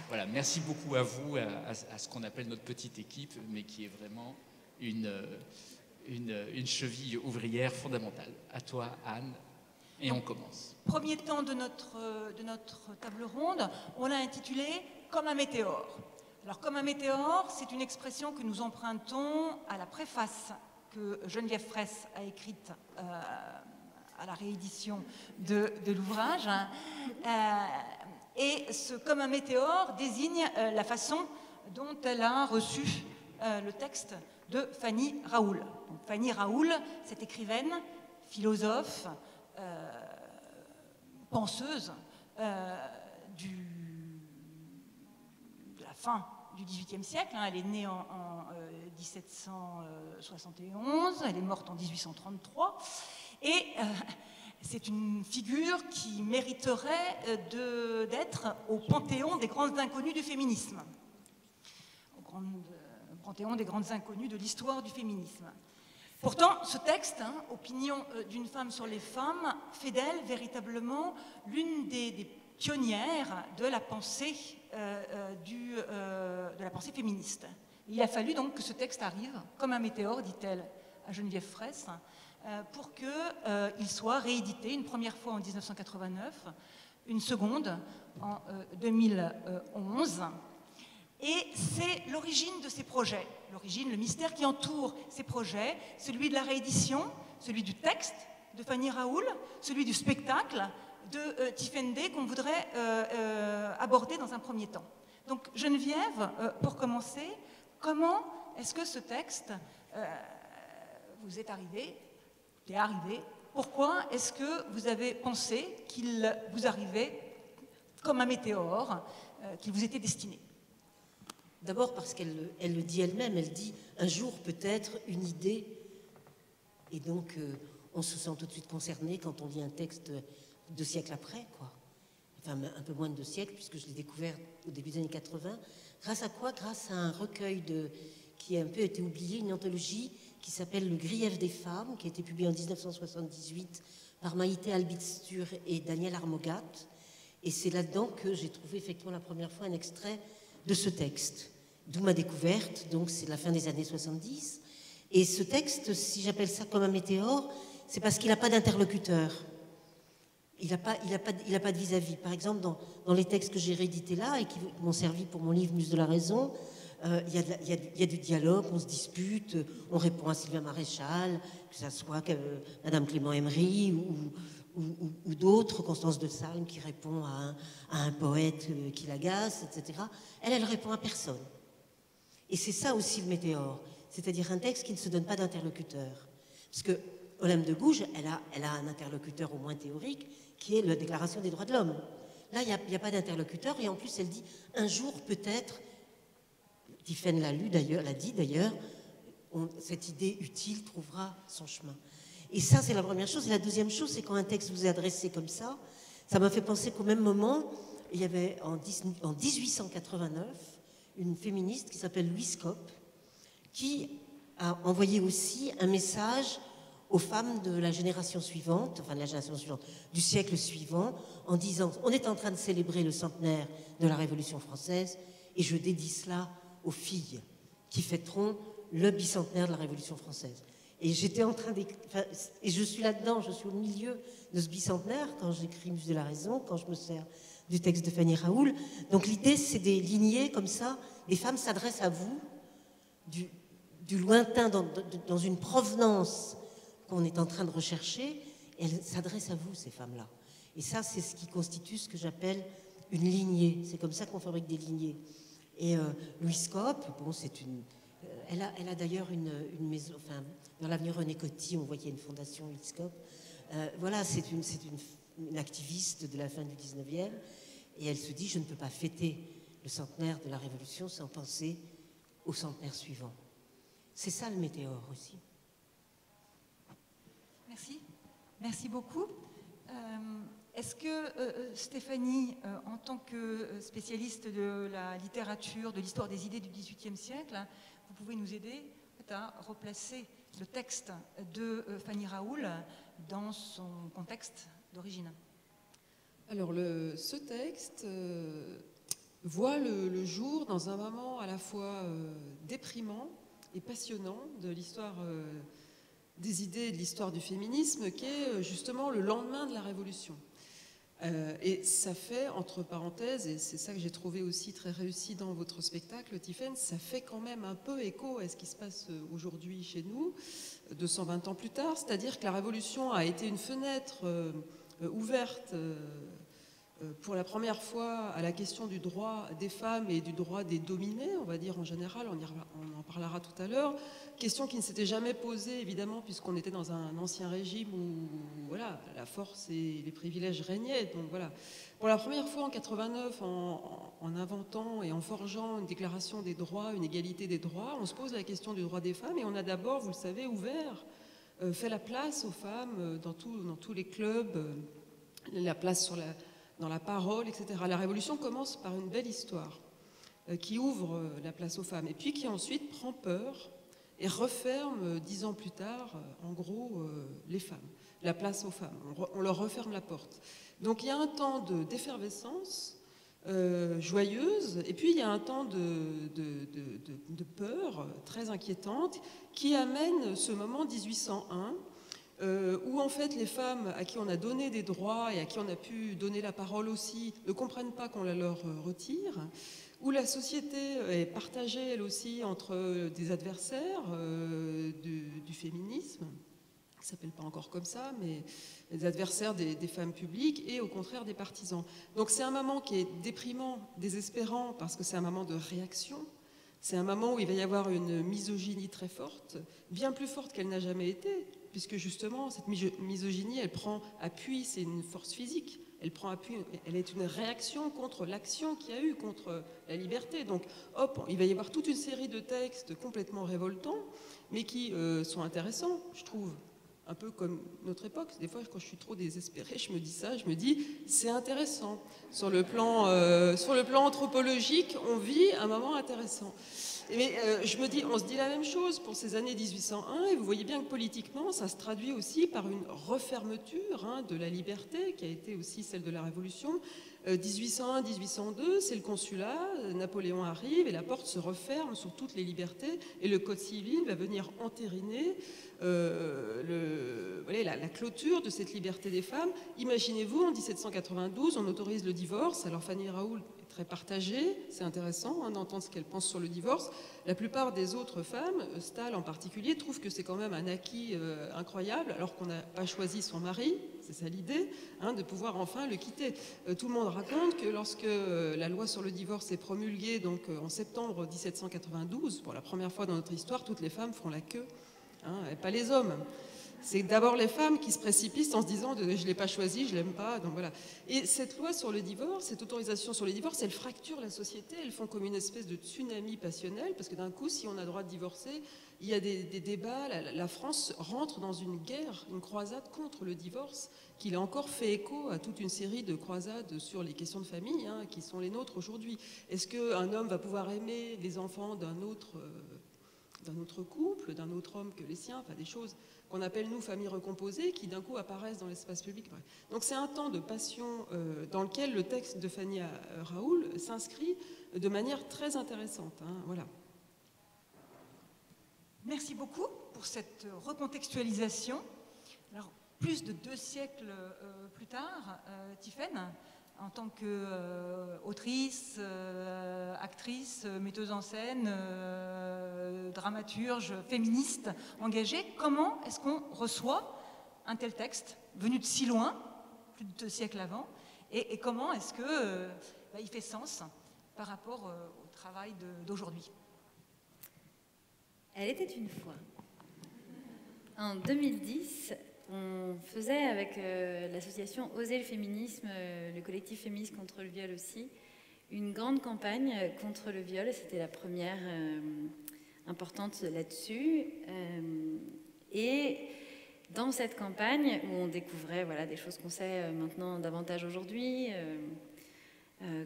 Voilà, merci beaucoup à vous, à ce qu'on appelle notre petite équipe, mais qui est vraiment une cheville ouvrière fondamentale. À toi, Anne, et on commence. Premier temps de notre table ronde, on l'a intitulé « Comme un météore ». Alors, comme un météore, c'est une expression que nous empruntons à la préface que Geneviève Fraisse a écrite à la réédition de l'ouvrage. Et ce « comme un météore » désigne la façon dont elle a reçu le texte de Fanny Raoul. Donc, Fanny Raoul, cette écrivaine, philosophe, penseuse de la fin du XVIIIe siècle. Elle est née en 1771, elle est morte en 1833. Et c'est une figure qui mériterait d'être au panthéon des grandes inconnues du féminisme. Au panthéon des grandes inconnues de l'histoire du féminisme. Pourtant, ce texte, Opinion d'une femme sur les femmes, fait d'elle véritablement l'une des pionnières de la pensée, de la pensée féministe. Il a fallu donc que ce texte arrive, comme un météore, dit-elle à Geneviève Fraisse, pour qu'il soit réédité une première fois en 1989, une seconde en 2011. Et c'est l'origine de ces projets, le mystère qui entoure ces projets, celui de la réédition, celui du texte de Fanny Raoul, celui du spectacle de Tiffaine Day qu'on voudrait aborder dans un premier temps. Donc Geneviève, pour commencer, comment est-ce que ce texte vous est arrivé, pourquoi est-ce que vous avez pensé qu'il vous arrivait comme un météore, qu'il vous était destiné ? D'abord parce qu'elle le dit elle-même, elle dit un jour peut-être une idée, et donc on se sent tout de suite concerné quand on lit un texte 2 siècles après, quoi. Enfin un peu moins de 2 siècles, puisque je l'ai découvert au début des années 80. Grâce à quoi? Grâce à un recueil qui a un peu été oublié, une anthologie qui s'appelle Le grief des femmes, qui a été publiée en 1978 par Maïté Albitstur et Daniel Armogat. Et c'est là-dedans que j'ai trouvé effectivement la première fois un extrait de ce texte, d'où ma découverte, donc c'est la fin des années 70. Et ce texte, si j'appelle ça comme un météore, c'est parce qu'il n'a pas d'interlocuteur. Il n'a pas de vis-à-vis. Par exemple, dans les textes que j'ai réédités là et qui m'ont servi pour mon livre Muse de la raison, il y a du dialogue, on se dispute, on répond à Sylvain Maréchal, que ce soit Madame Clément Emery ou d'autres, Constance de Salm qui répond à un poète qui l'agace, etc. Elle répond à personne. Et c'est ça aussi le météore, c'est-à-dire un texte qui ne se donne pas d'interlocuteur. Parce que Olympe de Gouges, elle a un interlocuteur au moins théorique, qui est la Déclaration des droits de l'homme. Là, il n'y a pas d'interlocuteur, et en plus, elle dit un jour peut-être, Tiffaine l'a dit d'ailleurs, cette idée utile trouvera son chemin. Et ça, c'est la première chose. Et la deuxième chose, c'est quand un texte vous est adressé comme ça m'a fait penser qu'au même moment, il y avait en 1889 une féministe qui s'appelle Louise Copp, qui a envoyé aussi un message aux femmes de la génération suivante, enfin de la génération suivante, du siècle suivant, en disant « On est en train de célébrer le centenaire de la Révolution française et je dédie cela aux filles qui fêteront le bicentenaire de la Révolution française. » Et j'étais en train et je suis là-dedans, je suis au milieu de ce bicentenaire quand j'écris Muse de la raison, quand je me sers du texte de Fanny Raoul. Donc l'idée, c'est des lignées comme ça, les femmes s'adressent à vous du lointain, dans une provenance qu'on est en train de rechercher, et elles s'adressent à vous, ces femmes-là. Et ça, c'est ce qui constitue ce que j'appelle une lignée. C'est comme ça qu'on fabrique des lignées. Et Louise Copp, bon, c'est une... Elle a d'ailleurs une maison, enfin, dans l'avenue René Coty, on voit qu'il y a une fondation Louise Copp. Voilà, c'est une activiste de la fin du 19e, et elle se dit, je ne peux pas fêter le centenaire de la Révolution sans penser au centenaire suivant. C'est ça le météore aussi. Merci. Merci beaucoup. Est-ce que Stéphanie, en tant que spécialiste de la littérature, de l'histoire des idées du XVIIIe siècle, vous pouvez nous aider à replacer le texte de Fanny Raoul dans son contexte d'origine? Alors, ce texte voit le jour dans un moment à la fois déprimant et passionnant de l'histoire des idées et de l'histoire du féminisme, qui est justement le lendemain de la Révolution. Et ça fait, entre parenthèses, et c'est ça que j'ai trouvé aussi très réussi dans votre spectacle, Tiphaine, ça fait quand même un peu écho à ce qui se passe aujourd'hui chez nous, 220 ans plus tard, c'est-à-dire que la Révolution a été une fenêtre ouverte pour la première fois à la question du droit des femmes et du droit des dominés, on va dire en général, on en parlera tout à l'heure, question qui ne s'était jamais posée évidemment puisqu'on était dans un ancien régime où voilà, la force et les privilèges régnaient. Donc voilà, pour la première fois en 89, en inventant et en forgeant une déclaration des droits, une égalité des droits, on se pose la question du droit des femmes et on a d'abord, vous le savez, ouvert, fait la place aux femmes dans tous les clubs, la place dans la parole, etc. La Révolution commence par une belle histoire qui ouvre la place aux femmes et puis qui ensuite prend peur et referme 10 ans plus tard, en gros, les femmes, la place aux femmes. On leur referme la porte. Donc il y a un temps d'effervescence joyeuse et puis il y a un temps de peur très inquiétante qui amène ce moment 1801 où en fait les femmes à qui on a donné des droits et à qui on a pu donner la parole aussi ne comprennent pas qu'on la leur retire, où la société est partagée elle aussi entre des adversaires du féminisme, qui ne s'appelle pas encore comme ça, mais des adversaires des femmes publiques et au contraire des partisans. Donc c'est un moment qui est déprimant, désespérant, parce que c'est un moment de réaction. C'est un moment où il va y avoir une misogynie très forte, bien plus forte qu'elle n'a jamais été, puisque justement, cette misogynie, elle prend appui, c'est une force physique, elle prend appui, elle est une réaction contre l'action qu'il y a eu, contre la liberté. Donc, hop, il va y avoir toute une série de textes complètement révoltants, mais qui sont intéressants, je trouve. Un peu comme notre époque. Des fois, quand je suis trop désespérée, je me dis ça, je me dis, c'est intéressant. Sur le plan anthropologique, on vit un moment intéressant. Mais je me dis, on se dit la même chose pour ces années 1801, et vous voyez bien que politiquement, ça se traduit aussi par une refermeture de la liberté, qui a été aussi celle de la Révolution. 1801, 1802, c'est le consulat, Napoléon arrive, et la porte se referme sur toutes les libertés, et le Code civil va venir entériner la clôture de cette liberté des femmes. Imaginez-vous, en 1792, on autorise le divorce. Alors Fanny Raoul est très partagée, c'est intéressant d'entendre ce qu'elle pense sur le divorce. La plupart des autres femmes, Stahl en particulier, trouvent que c'est quand même un acquis incroyable, alors qu'on n'a pas choisi son mari, c'est ça l'idée, de pouvoir enfin le quitter. Tout le monde raconte que lorsque la loi sur le divorce est promulguée, donc en septembre 1792, pour la première fois dans notre histoire, toutes les femmes font la queue, et pas les hommes. C'est d'abord les femmes qui se précipitent en se disant je ne l'ai pas choisi, je ne l'aime pas. Donc voilà. Et cette loi sur le divorce, cette autorisation sur le divorce, elle fracture la société. Elles font comme une espèce de tsunami passionnel, parce que d'un coup, si on a le droit de divorcer, il y a des débats. La France rentre dans une guerre, une croisade contre le divorce, qui a encore fait écho à toute une série de croisades sur les questions de famille, hein, qui sont les nôtres aujourd'hui. Est-ce qu'un homme va pouvoir aimer les enfants d'un autre couple, d'un autre homme que les siens, enfin des choses qu'on appelle nous familles recomposées, qui d'un coup apparaissent dans l'espace public. Donc c'est un temps de passion dans lequel le texte de Fanny Raoul s'inscrit de manière très intéressante. Hein, voilà. Merci beaucoup pour cette recontextualisation. Alors, plus de 2 siècles plus tard, Tiphaine, en tant qu'autrice, actrice, metteuse en scène, dramaturge, féministe engagée, comment est-ce qu'on reçoit un tel texte venu de si loin, plus de 2 siècles avant, et comment est-ce que il fait sens par rapport au travail d'aujourd'hui? Elle était une fois. En 2010, on faisait avec l'association Oser le féminisme, le collectif féministe contre le viol aussi, une grande campagne contre le viol. C'était la première importante là-dessus. Et dans cette campagne, où on découvrait des choses qu'on sait maintenant davantage aujourd'hui,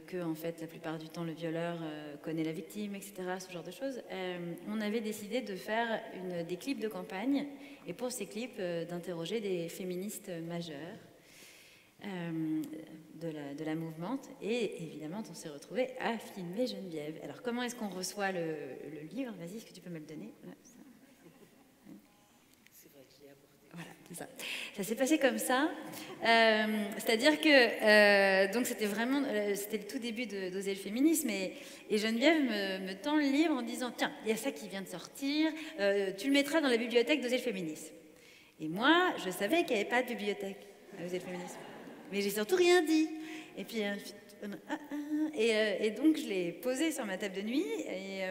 que en fait la plupart du temps le violeur connaît la victime, etc., ce genre de choses, on avait décidé de faire des clips de campagne, et pour ces clips d'interroger des féministes majeures de la mouvemente, et évidemment on s'est retrouvés à filmer Geneviève. Alors comment est-ce qu'on reçoit le livre? Vas-y, est-ce que tu peux me le donner? Voilà, ça. Voilà, c'est ça. Ça s'est passé comme ça. C'est-à-dire que donc c'était le tout début d'Oser le féminisme, et Geneviève me tend le livre en disant tiens, il y a ça qui vient de sortir, tu le mettras dans la bibliothèque d'Oser le féminisme. Et moi, je savais qu'il n'y avait pas de bibliothèque à Oser le féminisme, mais j'ai surtout rien dit. Et puis et donc je l'ai posé sur ma table de nuit, et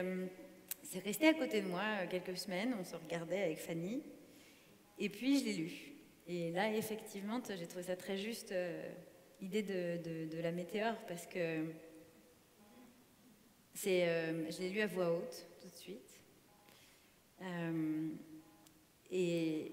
c'est resté à côté de moi quelques semaines. On se regardait avec Fanny. Et puis je l'ai lu. Et là, effectivement, j'ai trouvé ça très juste, l'idée de la météore, parce que je l'ai lu à voix haute tout de suite. Et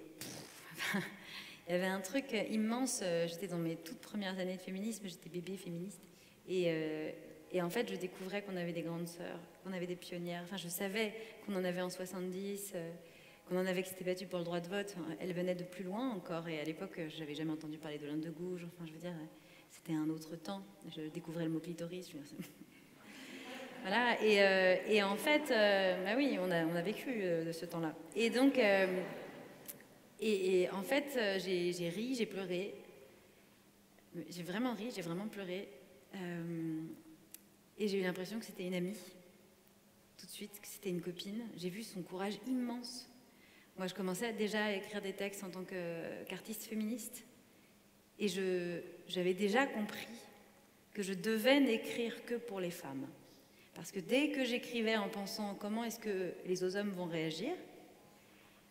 il y avait un truc immense. J'étais dans mes toutes premières années de féminisme, j'étais bébé féministe. Et en fait, je découvrais qu'on avait des grandes sœurs, qu'on avait des pionnières. Enfin, je savais qu'on en avait en 70. On en avait qui s'étaient battues pour le droit de vote. Elle venait de plus loin encore, et à l'époque, je n'avais jamais entendu parler de l'Inde de Gouges. Enfin, je veux dire, c'était un autre temps. Je découvrais le mot clitoris. Voilà, et en fait, bah oui, on a vécu de ce temps-là. Et donc, en fait, j'ai ri, j'ai pleuré. J'ai vraiment ri, j'ai vraiment pleuré. Et j'ai eu l'impression que c'était une amie, tout de suite, que c'était une copine. J'ai vu son courage immense. Moi, je commençais déjà à écrire des textes en tant qu'artiste féministe, et j'avais déjà compris que je devais n'écrire que pour les femmes. Parce que dès que j'écrivais en pensant comment est-ce que les autres hommes vont réagir,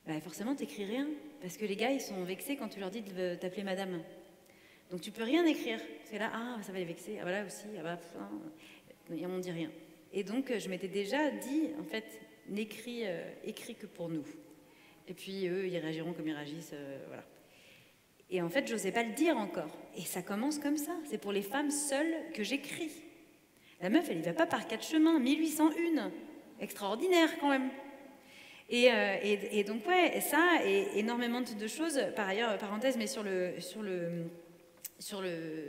bah forcément, t'écris rien. Parce que les gars, ils sont vexés quand tu leur dis de t'appeler madame. Donc tu peux rien écrire. C'est là, ah, ça va les vexer, ah voilà aussi, ah bah, et on dit rien. Et donc, je m'étais déjà dit, en fait, écrit que pour nous. Et puis eux, ils réagiront comme ils réagissent, voilà. Et en fait, je n'osais pas le dire encore. Et ça commence comme ça. C'est pour les femmes seules que j'écris. La meuf, elle n'y va pas par 4 chemins. 1801. Extraordinaire, quand même. Et donc, ouais, ça, et énormément de choses. Par ailleurs, parenthèse, mais sur le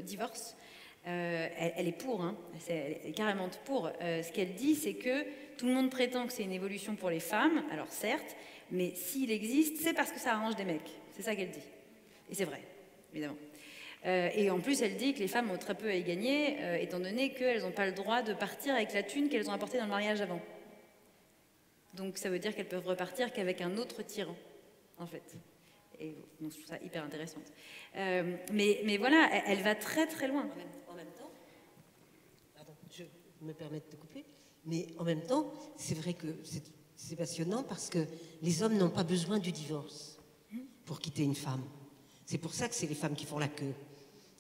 divorce, elle est pour, hein. Elle est carrément pour. Ce qu'elle dit, c'est que tout le monde prétend que c'est une évolution pour les femmes. Alors, certes, mais s'il existe, c'est parce que ça arrange des mecs. C'est ça qu'elle dit. Et c'est vrai, évidemment. Et en plus, elle dit que les femmes ont très peu à y gagner, étant donné qu'elles n'ont pas le droit de partir avec la thune qu'elles ont apportée dans le mariage avant. Donc ça veut dire qu'elles peuvent repartir qu'avec un autre tyran, en fait. Et donc, je trouve ça hyper intéressant. Mais voilà, elle va très très loin. En même temps, pardon, je me permets de te couper, mais en même temps, c'est vrai que c'est passionnant parce que les hommes n'ont pas besoin du divorce pour quitter une femme. C'est pour ça que c'est les femmes qui font la queue.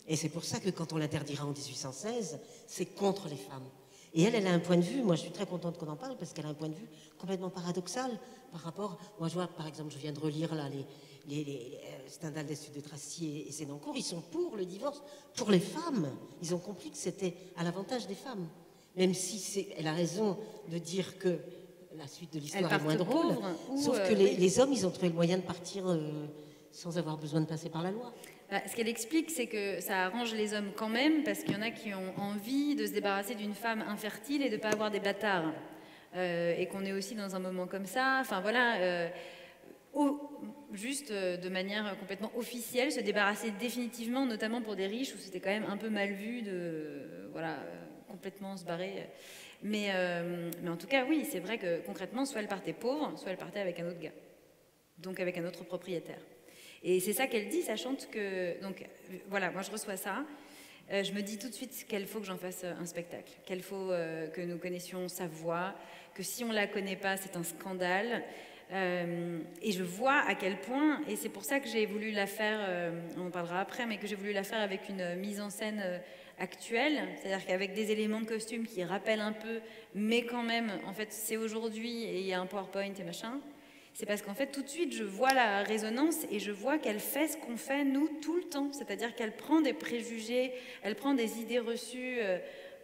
Et c'est pour ça que quand on l'interdira en 1816, c'est contre les femmes. Et elle a un point de vue, moi je suis très contente qu'on en parle, parce qu'elle a un point de vue complètement paradoxal par rapport, moi je vois par exemple, je viens de relire là Stendhal d'Estudes de Tracy et Sénancourt, ils sont pour le divorce, pour les femmes. Ils ont compris que c'était à l'avantage des femmes. Même si elle a raison de dire que la suite de l'histoire est moins drôle, sauf que les hommes, ils ont trouvé le moyen de partir sans avoir besoin de passer par la loi. Ce qu'elle explique, c'est que ça arrange les hommes quand même, parce qu'il y en a qui ont envie de se débarrasser d'une femme infertile et de ne pas avoir des bâtards. Et qu'on est aussi dans un moment comme ça. Enfin voilà, juste de manière complètement officielle, se débarrasser définitivement, notamment pour des riches, où c'était quand même un peu mal vu de complètement se barrer. Mais en tout cas, oui, c'est vrai que concrètement, soit elle partait pauvre, soit elle partait avec un autre gars. Donc avec un autre propriétaire. Et c'est ça qu'elle dit, sachant que... Donc voilà, moi je reçois ça. Je me dis tout de suite qu'il faut que j'en fasse un spectacle, qu'il faut que nous connaissions sa voix, que si on ne la connaît pas, c'est un scandale. Et je vois à quel point, et c'est pour ça que j'ai voulu la faire, on en parlera après, mais que j'ai voulu la faire avec une mise en scène actuelle, c'est-à-dire qu'avec des éléments de costume qui rappellent un peu, mais quand même, en fait, c'est aujourd'hui et il y a un PowerPoint et machin. C'est parce qu'en fait, tout de suite, je vois la résonance et je vois qu'elle fait ce qu'on fait, nous, tout le temps. C'est-à-dire qu'elle prend des préjugés, elle prend des idées reçues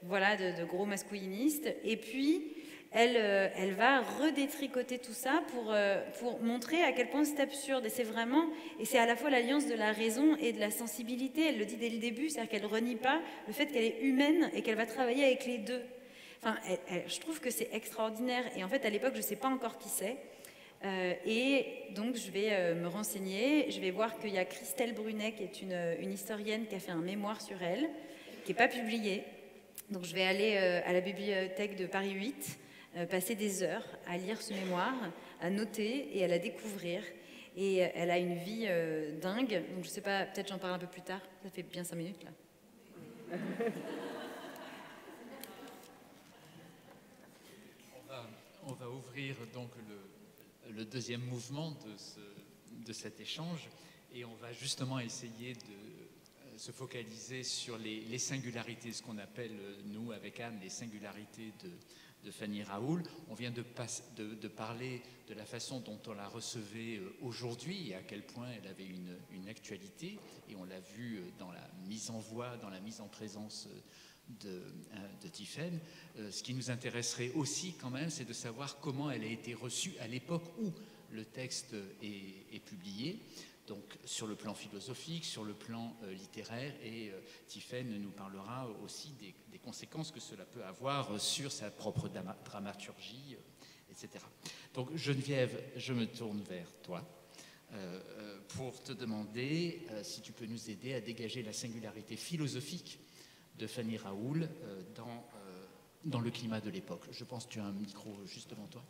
de gros masculinistes, et puis elle va redétricoter tout ça pour montrer à quel point c'est absurde. Et c'est vraiment, et c'est à la fois l'alliance de la raison et de la sensibilité. Elle le dit dès le début, c'est-à-dire qu'elle ne renie pas le fait qu'elle est humaine et qu'elle va travailler avec les deux. Enfin, je trouve que c'est extraordinaire. Et en fait, à l'époque, je ne sais pas encore qui c'est. Et donc je vais me renseigner, je vais voir qu'il y a Christelle Brunet qui est une historienne qui a fait un mémoire sur elle, qui n'est pas publié. Donc je vais aller à la bibliothèque de Paris 8, passer des heures à lire ce mémoire, à noter et à la découvrir. Et elle a une vie dingue, donc je ne sais pas, peut-être j'en parle un peu plus tard, ça fait bien 5 minutes là. On va ouvrir donc le deuxième mouvement de cet échange, et on va justement essayer de se focaliser sur les singularités, ce qu'on appelle, nous, avec Anne, les singularités de Fanny Raoul. On vient de parler de la façon dont on la recevait aujourd'hui et à quel point elle avait une actualité, et on l'a vu dans la mise en voix, dans la mise en présence de Tiphaine. Ce qui nous intéresserait aussi quand même, c'est de savoir comment elle a été reçue à l'époque où le texte est publié, donc sur le plan philosophique, sur le plan littéraire, et Tiphaine nous parlera aussi des conséquences que cela peut avoir sur sa propre dramaturgie, etc. Donc Geneviève, je me tourne vers toi pour te demander si tu peux nous aider à dégager la singularité philosophique de Fanny Raoul dans le climat de l'époque. Je pense que tu as un micro juste devant toi.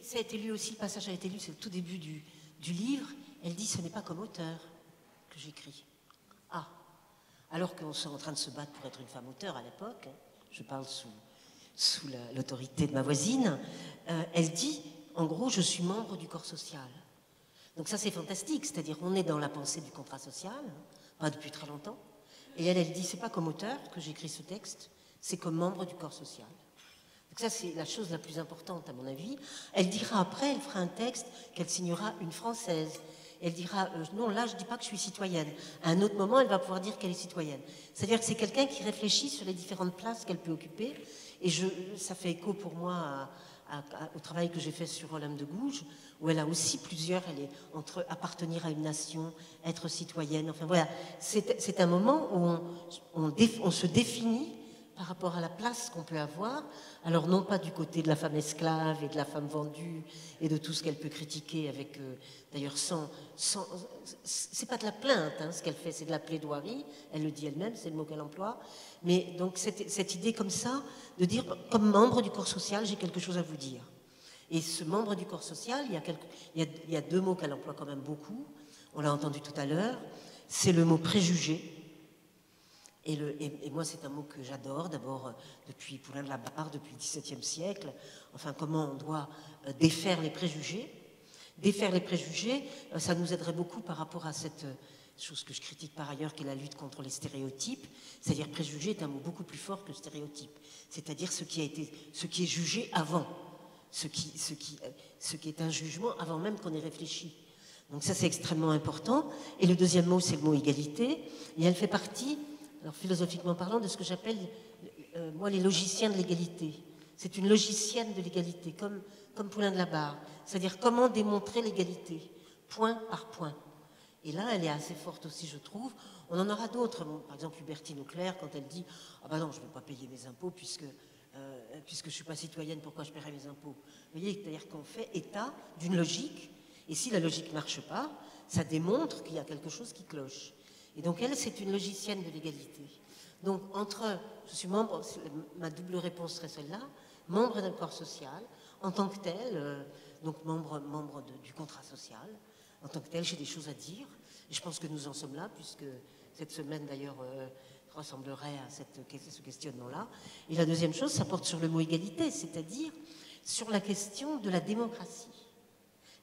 Ça a été lu aussi, le passage a été lu, c'est le tout début du livre. Elle dit, ce n'est pas comme auteur que j'écris. Ah, alors qu'on est en train de se battre pour être une femme auteur à l'époque, je parle sous l'autorité de ma voisine, elle dit, en gros, je suis membre du corps social. Donc ça, c'est fantastique, c'est-à-dire on est dans la pensée du contrat social, pas depuis très longtemps. Et elle dit, c'est pas comme auteur que j'écris ce texte, c'est comme membre du corps social. Donc ça, c'est la chose la plus importante, à mon avis. Elle dira après, elle fera un texte qu'elle signera une Française. Elle dira, non, là, je dis pas que je suis citoyenne. À un autre moment, elle va pouvoir dire qu'elle est citoyenne. C'est-à-dire que c'est quelqu'un qui réfléchit sur les différentes places qu'elle peut occuper. Et ça fait écho pour moi au travail que j'ai fait sur Olympe de Gouges, où elle a aussi plusieurs, elle est entre appartenir à une nation, être citoyenne, enfin voilà, c'est un moment où on se définit par rapport à la place qu'on peut avoir, alors non pas du côté de la femme esclave et de la femme vendue et de tout ce qu'elle peut critiquer avec, d'ailleurs c'est pas de la plainte, hein, ce qu'elle fait, c'est de la plaidoirie, elle le dit elle-même, c'est le mot qu'elle emploie, mais donc cette idée comme ça, de dire, comme membre du corps social, j'ai quelque chose à vous dire. Et ce membre du corps social, il y a deux mots qu'elle emploie quand même beaucoup, on l'a entendu tout à l'heure, c'est le mot préjugé. Et moi, c'est un mot que j'adore, d'abord depuis Poulain de la Barre, depuis le XVIIe siècle. Enfin, comment on doit défaire les préjugés. Défaire les préjugés, ça nous aiderait beaucoup par rapport à cette chose que je critique par ailleurs, qui est la lutte contre les stéréotypes. C'est-à-dire préjugé est un mot beaucoup plus fort que stéréotype. C'est-à-dire ce qui est jugé avant, ce qui est un jugement avant même qu'on ait réfléchi. Donc ça, c'est extrêmement important. Et le deuxième mot, c'est le mot égalité. Et elle fait partie, alors philosophiquement parlant, de ce que j'appelle, moi, les logiciens de l'égalité. C'est une logicienne de l'égalité, comme Poulain de la Barre. C'est-à-dire comment démontrer l'égalité, point par point. Et là, elle est assez forte aussi, je trouve. On en aura d'autres. Bon, par exemple, Hubertine Auclair, quand elle dit « Ah ben non, je ne vais pas payer mes impôts puisque je ne suis pas citoyenne, pourquoi je paierai mes impôts ?» Vous voyez, c'est-à-dire qu'on fait état d'une logique. Et si la logique ne marche pas, ça démontre qu'il y a quelque chose qui cloche. Et donc elle, c'est une logicienne de l'égalité. Donc je suis membre, ma double réponse serait celle-là, membre d'un corps social, en tant que tel, donc membre du contrat social, en tant que tel, j'ai des choses à dire. Et je pense que nous en sommes là, puisque cette semaine d'ailleurs ressemblerait à ce questionnement-là. Et la deuxième chose, ça porte sur le mot égalité, c'est-à-dire sur la question de la démocratie.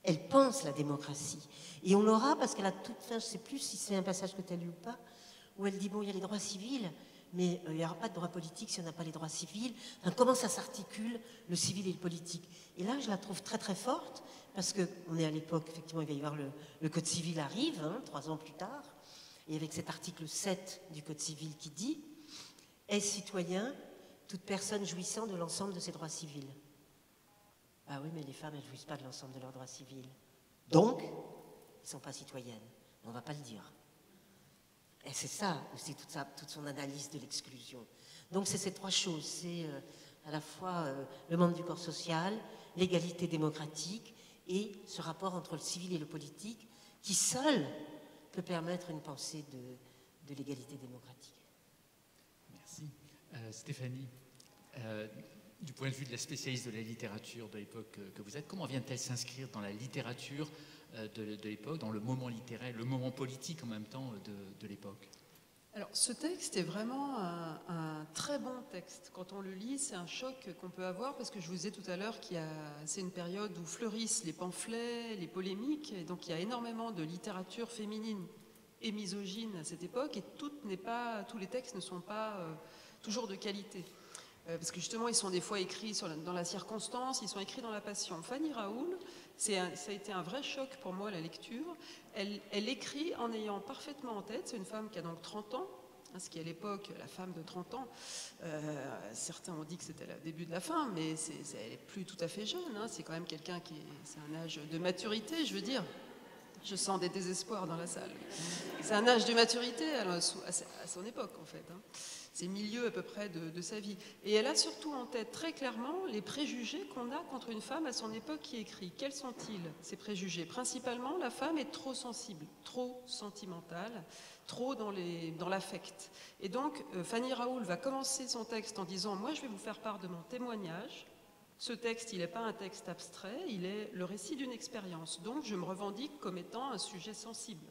Elle pense la démocratie. Et on l'aura parce qu'à la toute fin, je ne sais plus si c'est un passage que tu as lu ou pas, où elle dit, bon, il y a les droits civils, mais il n'y aura pas de droits politiques si on n'a pas les droits civils. Enfin, comment ça s'articule, le civil et le politique? Et là, je la trouve très très forte, parce qu'on est à l'époque, effectivement, il va y avoir le Code civil arrive, 3 ans plus tard, et avec cet article 7 du Code civil qui dit « Est citoyen toute personne jouissant de l'ensemble de ses droits civils ». Ah oui, mais les femmes, elles ne jouissent pas de l'ensemble de leurs droits civils. Donc, elles ne sont pas citoyennes. On ne va pas le dire. Et c'est ça aussi, toute son analyse de l'exclusion. Donc, c'est ces 3 choses. C'est à la fois le membre du corps social, l'égalité démocratique et ce rapport entre le civil et le politique qui seul peut permettre une pensée de l'égalité démocratique. Merci. Stéphanie, du point de vue de la spécialiste de la littérature de l'époque que vous êtes, comment vient-elle s'inscrire dans la littérature de l'époque, dans le moment littéraire, le moment politique en même temps de l'époque? Alors, ce texte est vraiment un très bon texte. Quand on le lit, c'est un choc qu'on peut avoir, parce que je vous disais tout à l'heure c'est une période où fleurissent les pamphlets, les polémiques, et donc il y a énormément de littérature féminine et misogyne à cette époque, et tous les textes ne sont pas toujours de qualité. Parce que justement, ils sont des fois écrits dans la circonstance, ils sont écrits dans la passion. Fanny Raoul, ça a été un vrai choc pour moi, la lecture. Elle écrit en ayant parfaitement en tête, c'est une femme qui a donc 30 ans, ce qui à l'époque, la femme de 30 ans, certains ont dit que c'était le début de la fin, mais elle n'est plus tout à fait jeune, c'est quand même quelqu'un c'est un âge de maturité, je veux dire. Je sens des désespoirs dans la salle. C'est un âge de maturité à son époque, en fait. C'est milieu à peu près de sa vie. Et elle a surtout en tête très clairement les préjugés qu'on a contre une femme à son époque qui écrit. Quels sont-ils, ces préjugés? Principalement, la femme est trop sensible, trop sentimentale, trop dans l'affect. Et donc, Fanny Raoul va commencer son texte en disant « Moi, je vais vous faire part de mon témoignage. Ce texte, il n'est pas un texte abstrait, il est le récit d'une expérience. Donc, je me revendique comme étant un sujet sensible. »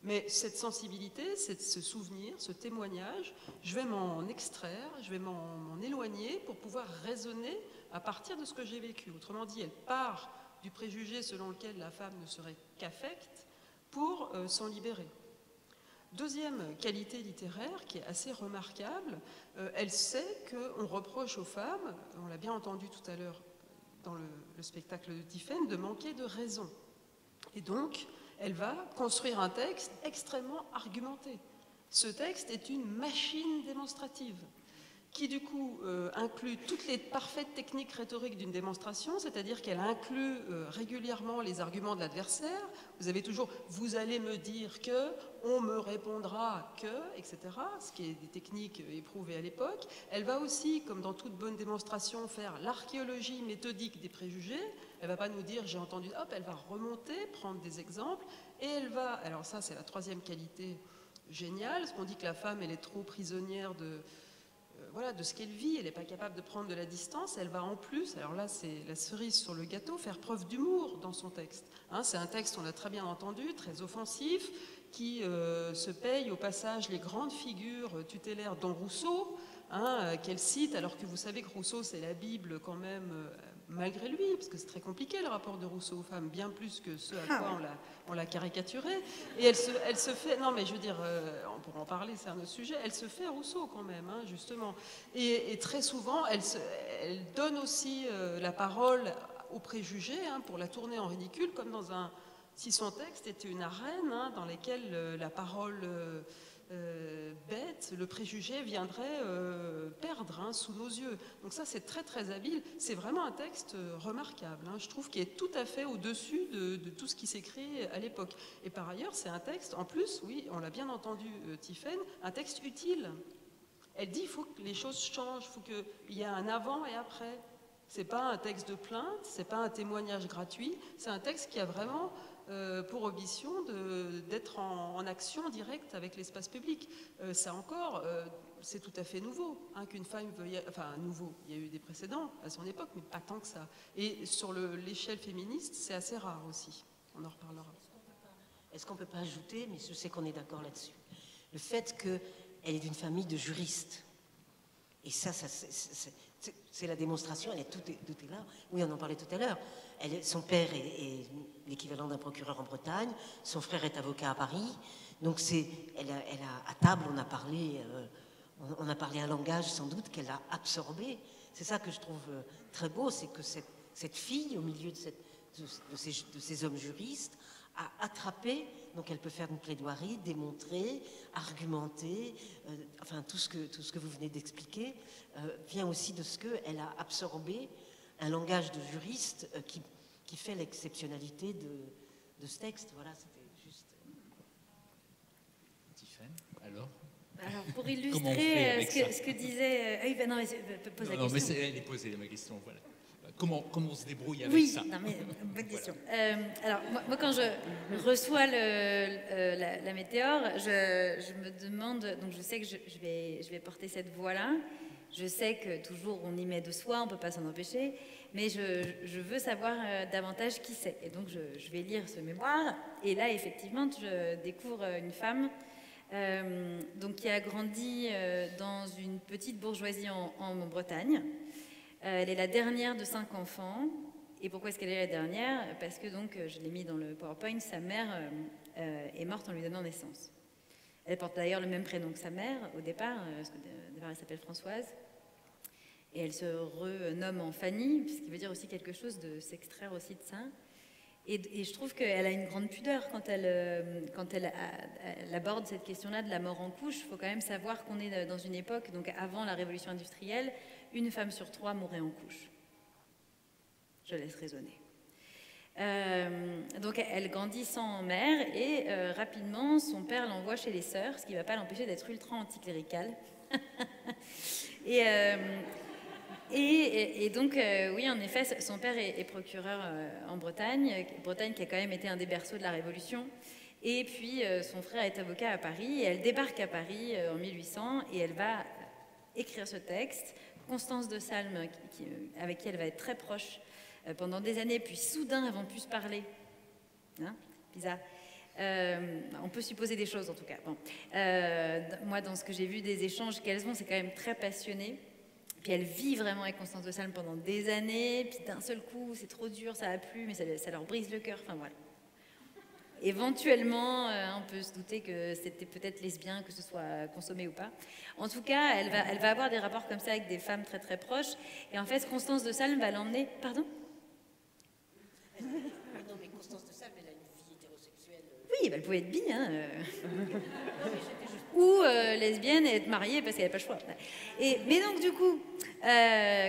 Mais cette sensibilité, ce souvenir, ce témoignage, je vais m'en extraire, je vais m'en éloigner pour pouvoir raisonner à partir de ce que j'ai vécu. Autrement dit, elle part du préjugé selon lequel la femme ne serait qu'affect pour s'en libérer. Deuxième qualité littéraire qui est assez remarquable, elle sait qu'on reproche aux femmes, on l'a bien entendu tout à l'heure dans le spectacle de Tiphaine, de manquer de raison. Et donc, elle va construire un texte extrêmement argumenté. Ce texte est une machine démonstrative qui, du coup, inclut toutes les parfaites techniques rhétoriques d'une démonstration, c'est-à-dire qu'elle inclut régulièrement les arguments de l'adversaire. Vous avez toujours « vous allez me dire que »,« on me répondra que », etc., ce qui est des techniques éprouvées à l'époque. Elle va aussi, comme dans toute bonne démonstration, faire l'archéologie méthodique des préjugés. Elle ne va pas nous dire « j'ai entendu », hop, elle va remonter, prendre des exemples, et elle va, alors ça c'est la troisième qualité géniale, parce qu'on dit que la femme, elle est trop prisonnière de ce qu'elle vit, elle n'est pas capable de prendre de la distance, elle va en plus, alors là c'est la cerise sur le gâteau, faire preuve d'humour dans son texte. C'est un texte, on l'a très bien entendu, très offensif, qui se paye au passage les grandes figures tutélaires dont Rousseau, qu'elle cite, alors que vous savez que Rousseau c'est la Bible quand même malgré lui, parce que c'est très compliqué le rapport de Rousseau aux femmes, bien plus que ce à quoi on l'a caricaturé. Et elle se fait, non mais je veux dire, on pourra en parler, c'est un autre sujet, elle se fait à Rousseau quand même, hein, justement. Et très souvent, elle donne aussi la parole aux préjugés, hein, pour la tourner en ridicule, comme si son texte était une arène, hein, dans laquelle la parole bête, le préjugé viendrait perdre, hein, sous nos yeux. Donc ça, c'est très très habile. C'est vraiment un texte remarquable, hein, je trouve, qui est tout à fait au-dessus de tout ce qui s'écrit à l'époque. Et par ailleurs, c'est un texte, en plus, oui, on l'a bien entendu, Tiphaine, un texte utile. Elle dit, il faut que les choses changent, il faut qu'il y ait un avant et après. C'est pas un texte de plainte, c'est pas un témoignage gratuit, c'est un texte qui a vraiment pour ambition d'être en action directe avec l'espace public. Ça encore, c'est tout à fait nouveau, hein, qu'une femme veuille... Enfin, nouveau, il y a eu des précédents à son époque, mais pas tant que ça. Et sur l'échelle féministe, c'est assez rare aussi. On en reparlera. Est-ce qu'on ne peut pas ajouter, mais je sais qu'on est d'accord là-dessus, le fait qu'elle est d'une famille de juristes. Et ça c'est la démonstration, tout est là. Oui, on en parlait tout à l'heure. Son père est l'équivalent d'un procureur en Bretagne, son frère est avocat à Paris. Donc à table, on a parlé un langage sans doute qu'elle a absorbé. C'est ça que je trouve très beau, c'est que cette fille, au milieu de ces hommes juristes, a attrapé, donc elle peut faire une plaidoirie, démontrer, argumenter, enfin tout ce que vous venez d'expliquer vient aussi de ce qu'elle a absorbé un langage de juriste qui fait l'exceptionnalité de ce texte. Voilà, c'était juste... Tiphaine, alors pour illustrer ce que disait... oui, ben non, mais pose la question. Non, mais elle est posée, ma question, voilà. Comment on se débrouille avec ça? Oui, non, mais bonne question. Alors, moi, quand je reçois la météore, je me demande, donc je sais que je vais porter cette voix-là, je sais que toujours on y met de soi, on ne peut pas s'en empêcher, mais je veux savoir davantage qui c'est. Et donc, je vais lire ce mémoire, et là, effectivement, je découvre une femme donc, qui a grandi dans une petite bourgeoisie en Bretagne. Elle est la dernière de 5 enfants. Et pourquoi est-ce qu'elle est la dernière? Parce que, donc, je l'ai mis dans le PowerPoint, sa mère est morte en lui donnant naissance. Elle porte d'ailleurs le même prénom que sa mère au départ, parce que au départ elle s'appelle Françoise. Et elle se renomme en Fanny, ce qui veut dire aussi quelque chose de s'extraire aussi de ça. Et je trouve qu'elle a une grande pudeur quand elle aborde cette question-là de la mort en couche. Il faut quand même savoir qu'on est dans une époque, donc avant la révolution industrielle, une femme sur 3 mourait en couche. Je laisse raisonner. Donc elle grandit sans mère et rapidement son père l'envoie chez les sœurs, ce qui ne va pas l'empêcher d'être ultra anticlérical. Et donc, oui, en effet, son père est procureur en Bretagne qui a quand même été un des berceaux de la Révolution. Et puis, son frère est avocat à Paris, et elle débarque à Paris en 1800, et elle va écrire ce texte. Constance de Salm, avec qui elle va être très proche pendant des années, puis soudain, elles vont plus se parler. Hein, bizarre. On peut supposer des choses, en tout cas. Bon. Moi, dans ce que j'ai vu des échanges qu'elles ont, c'est quand même très passionné. Puis elle vit vraiment avec Constance de Salm pendant des années, puis d'un seul coup, c'est trop dur, ça va plus, mais ça leur brise le cœur. Enfin, voilà. Éventuellement, on peut se douter que c'était peut-être lesbien, que ce soit consommé ou pas. En tout cas, elle va avoir des rapports comme ça avec des femmes très très proches. Et en fait, Constance de Salm va l'emmener... Pardon? Non, mais Constance de Salm, elle a une vie hétérosexuelle. Oui, elle pouvait être bi, hein. Ou lesbienne et être mariée parce qu'elle n'avait pas le choix. Mais donc, du coup,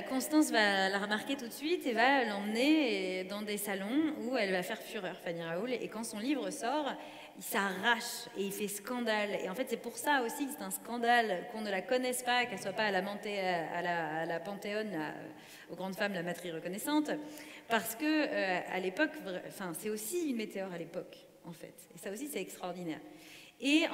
Constance va la remarquer tout de suite et va l'emmener dans des salons où elle va faire fureur, Fanny Raoul. Et quand son livre sort, il s'arrache et il fait scandale. Et en fait, c'est pour ça aussi que c'est un scandale qu'on ne la connaisse pas, qu'elle ne soit pas à la Panthéon, aux grandes femmes, la matrie reconnaissante. Parce que à l'époque, c'est aussi une météore à l'époque, en fait. Et ça aussi, c'est extraordinaire. Et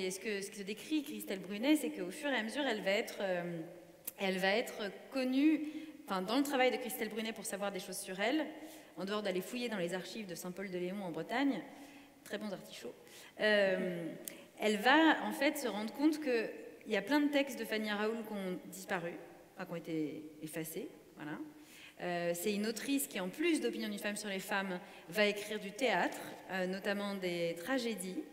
ce que se décrit Christelle Brunet, c'est qu'au fur et à mesure, elle va être connue, dans le travail de Christelle Brunet pour savoir des choses sur elle, en dehors d'aller fouiller dans les archives de Saint-Paul-de-Léon en Bretagne, très bons artichauts, elle va en fait se rendre compte qu'il y a plein de textes de Fanny Raoul qui ont disparu, qui ont été effacés, voilà. C'est une autrice qui, en plus d'Opinion d'une femme sur les femmes, va écrire du théâtre, notamment des tragédies.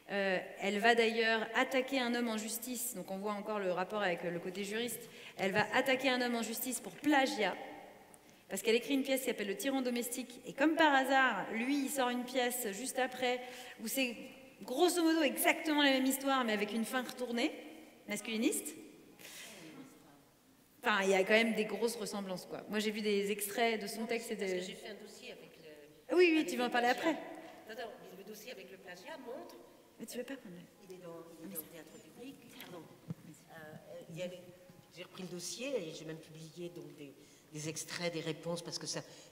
Elle va d'ailleurs attaquer un homme en justice, donc on voit encore le rapport avec le côté juriste. Elle va attaquer un homme en justice pour plagiat, parce qu'elle écrit une pièce qui s'appelle Le tyran domestique, et comme par hasard, lui, il sort une pièce juste après, où c'est grosso modo exactement la même histoire, mais avec une fin retournée, masculiniste. Enfin, il y a quand même des grosses ressemblances, quoi. Moi, j'ai vu des extraits de son texte. Parce que j'ai fait un dossier avec le... Oui, oui, tu vas en parler après. Non, non, le dossier avec le plagiat montre... Mais tu veux pas prendre Il est dans le théâtre public. Pardon. J'ai repris le dossier et j'ai même publié donc des extraits, des réponses, parce que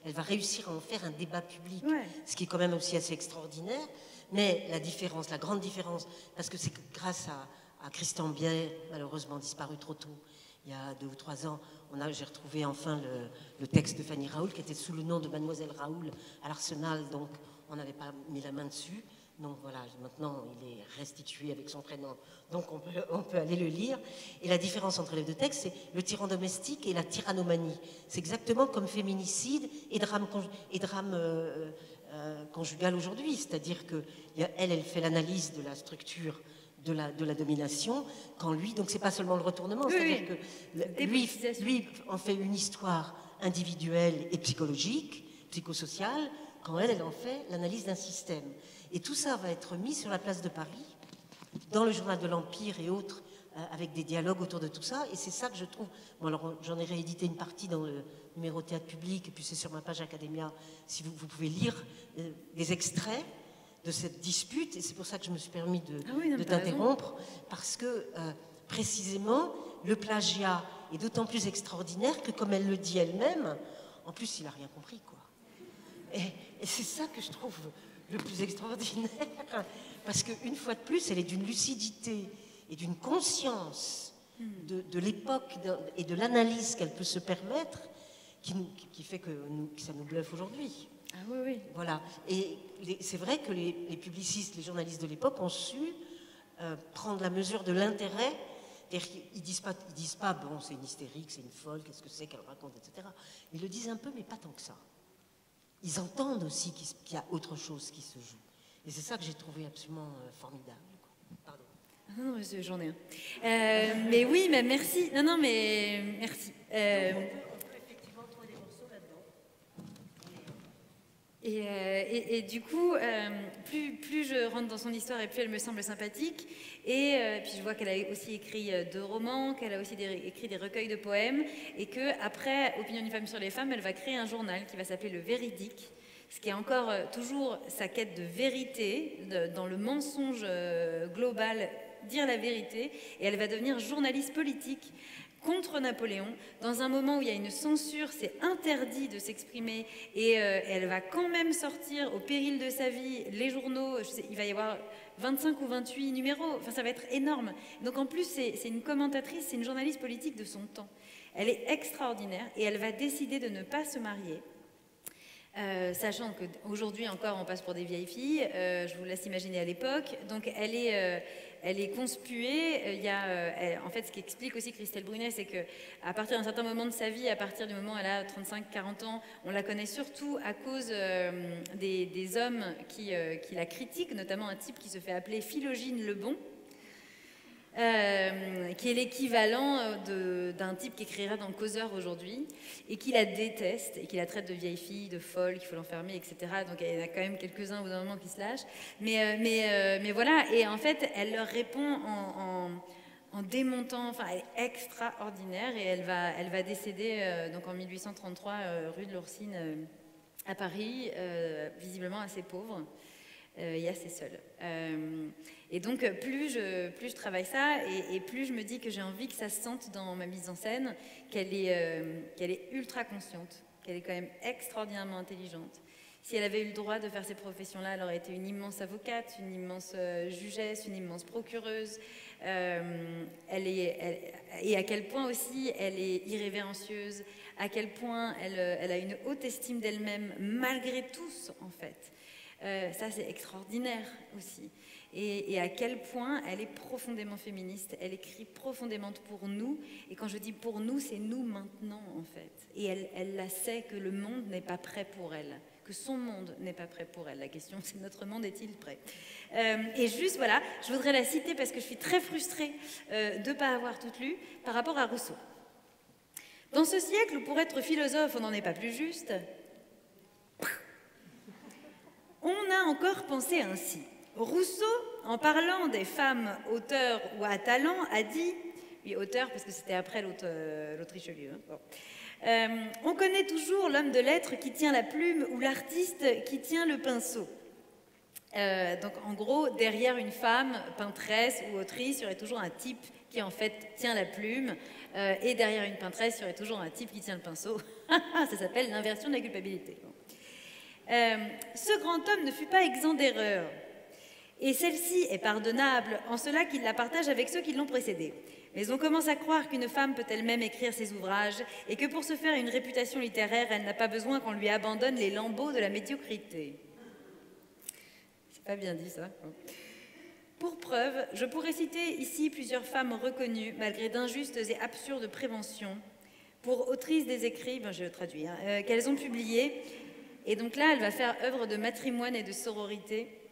elle va réussir à en faire un débat public, ce qui est quand même aussi assez extraordinaire. Mais la différence, la grande différence, parce que c'est grâce à Christian Bier, malheureusement disparu trop tôt, il y a 2 ou 3 ans, j'ai retrouvé enfin le texte de Fanny Raoul, qui était sous le nom de Mademoiselle Raoul à l'Arsenal, donc on n'avait pas mis la main dessus. Donc voilà, maintenant il est restitué avec son prénom, donc on peut aller le lire. Et la différence entre les 2 textes, c'est le tyran domestique et la tyrannomanie. C'est exactement comme féminicide et drame conjugal aujourd'hui, c'est-à-dire qu'elle fait l'analyse de la structure de la domination, quand lui, donc c'est pas seulement le retournement, c'est-à-dire que lui en fait une histoire individuelle et psychologique, psychosociale, quand elle en fait l'analyse d'un système. Et tout ça va être mis sur la place de Paris, dans le journal de l'Empire et autres, avec des dialogues autour de tout ça. Et c'est ça que je trouve... Bon, alors j'en ai réédité une partie dans le numéro Théâtre Public, et puis c'est sur ma page Academia, si vous pouvez lire des extraits de cette dispute. Et c'est pour ça que je me suis permis de t'interrompre, parce que précisément, le plagiat est d'autant plus extraordinaire que, comme elle le dit elle-même, en plus, il n'a rien compris, quoi. Et c'est ça que je trouve le plus extraordinaire, parce qu'une fois de plus, elle est d'une lucidité et d'une conscience de l'époque et de l'analyse qu'elle peut se permettre, qui fait que ça nous bluffe aujourd'hui. Ah oui, oui. Voilà. Et c'est vrai que les publicistes, les journalistes de l'époque ont su prendre la mesure de l'intérêt. Ils disent pas, bon, c'est une hystérique, c'est une folle, qu'est-ce que c'est qu'elle raconte, etc. Ils le disent un peu, mais pas tant que ça. Ils entendent aussi qu'il y a autre chose qui se joue. Et c'est ça que j'ai trouvé absolument formidable. Pardon. Non, j'en ai un. Mais oui, mais merci. Non, mais merci. On peut effectivement trouver des morceaux là-dedans. Et du coup, plus je rentre dans son histoire et plus elle me semble sympathique. Et puis je vois qu'elle a aussi écrit 2 romans, qu'elle a aussi écrit des recueils de poèmes, et qu'après Opinion d'une femme sur les femmes, elle va créer un journal qui va s'appeler Le Véridique, ce qui est encore toujours sa quête de vérité, dans le mensonge global, dire la vérité, et elle va devenir journaliste politique contre Napoléon, dans un moment où il y a une censure, c'est interdit de s'exprimer, et elle va quand même sortir au péril de sa vie les journaux, il va y avoir 25 ou 28 numéros, enfin ça va être énorme. Donc en plus c'est une commentatrice, c'est une journaliste politique de son temps. Elle est extraordinaire et elle va décider de ne pas se marier. Sachant qu'aujourd'hui encore on passe pour des vieilles filles, je vous laisse imaginer à l'époque. Donc elle est conspuée. En fait, ce qui explique aussi Christelle Brunet, c'est qu'à partir d'un certain moment de sa vie, à partir du moment où elle a 35-40 ans, on la connaît surtout à cause des hommes qui la critiquent, notamment un type qui se fait appeler Philogine Lebon, qui est l'équivalent d'un type qui écrira dans Causeur aujourd'hui, et qui la déteste, et qui la traite de vieille fille, de folle, qu'il faut l'enfermer, etc. Donc il y en a quand même quelques-uns au bout d'un moment qui se lâchent. Mais voilà, et en fait, elle leur répond en démontant, enfin, elle est extraordinaire, et elle va décéder donc en 1833, rue de l'Oursine, à Paris, visiblement assez pauvre. Et assez seule. Et donc, plus je travaille ça, et plus je me dis que j'ai envie que ça se sente dans ma mise en scène, qu'elle est ultra consciente, qu'elle est quand même extraordinairement intelligente. Si elle avait eu le droit de faire ces professions-là, elle aurait été une immense avocate, une immense jugesse, une immense procureuse. Et à quel point aussi elle est irrévérencieuse, à quel point elle a une haute estime d'elle-même, malgré tous, en fait. Ça, c'est extraordinaire aussi. Et à quel point elle est profondément féministe, elle écrit profondément pour nous, et quand je dis pour nous, c'est nous maintenant en fait. Et elle la sait que le monde n'est pas prêt pour elle, que son monde n'est pas prêt pour elle. La question, c'est notre monde est-il prêt? Et juste, voilà, je voudrais la citer parce que je suis très frustrée de ne pas avoir tout lu par rapport à Rousseau. Dans ce siècle où pour être philosophe, on n'en est pas plus juste, on a encore pensé ainsi. Rousseau, en parlant des femmes auteurs ou à talent, a dit, oui, auteur parce que c'était après l'autre Richelieu, hein, bon. On connaît toujours l'homme de lettres qui tient la plume ou l'artiste qui tient le pinceau. Donc en gros, derrière une femme, peintresse ou autrice, il y aurait toujours un type qui en fait tient la plume, et derrière une peintresse, il y aurait toujours un type qui tient le pinceau. Ça s'appelle l'inversion de la culpabilité. Ce grand homme ne fut pas exempt d'erreur. Et celle-ci est pardonnable en cela qu'il la partage avec ceux qui l'ont précédée. Mais on commence à croire qu'une femme peut elle-même écrire ses ouvrages et que pour se faire une réputation littéraire, elle n'a pas besoin qu'on lui abandonne les lambeaux de la médiocrité. C'est pas bien dit ça. Pour preuve, je pourrais citer ici plusieurs femmes reconnues, malgré d'injustes et absurdes préventions, pour autrices des écrits, ben je traduis, hein, qu'elles ont publiés. Et donc là, elle va faire œuvre de matrimoine et de sororité,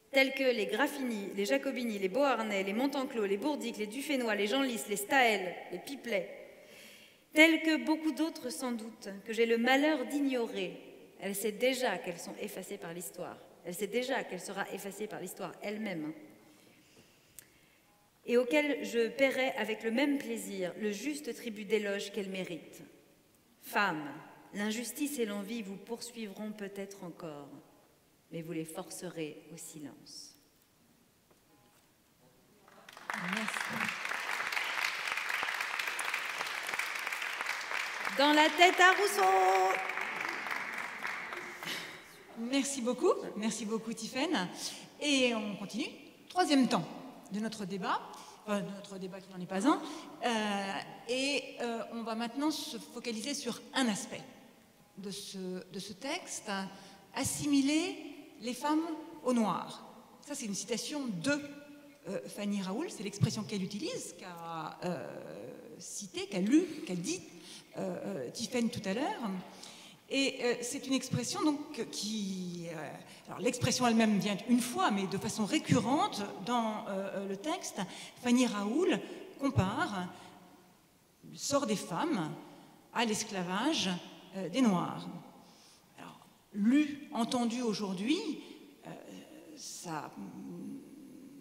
tels que les Graffini, les Jacobini, les Beauharnais, les Montenclos, les Bourdic, les Dufénois, les Genlis, les Staël, les Pipelet, tels que beaucoup d'autres sans doute, que j'ai le malheur d'ignorer. Elle sait déjà qu'elles sont effacées par l'histoire. Elle sait déjà qu'elle sera effacée par l'histoire elle-même. Et auquel je paierai avec le même plaisir le juste tribut d'éloge qu'elle mérite. Femmes, l'injustice et l'envie vous poursuivront peut-être encore, mais vous les forcerez au silence. Merci. Dans la tête à Rousseau. Merci beaucoup Tiffaine. Et on continue. Troisième temps de notre débat qui n'en est pas un. On va maintenant se focaliser sur un aspect de ce texte, assimiler les femmes au noir. Ça, c'est une citation de Fanny Raoul, c'est l'expression qu'elle utilise, qu'a citée, qu'a lue, qu'a dit Tiffaine tout à l'heure. Et c'est une expression donc qui... alors l'expression elle-même vient une fois, mais de façon récurrente dans le texte. Fanny Raoul compare le sort des femmes à l'esclavage des Noirs. Alors, lu, entendu aujourd'hui, ça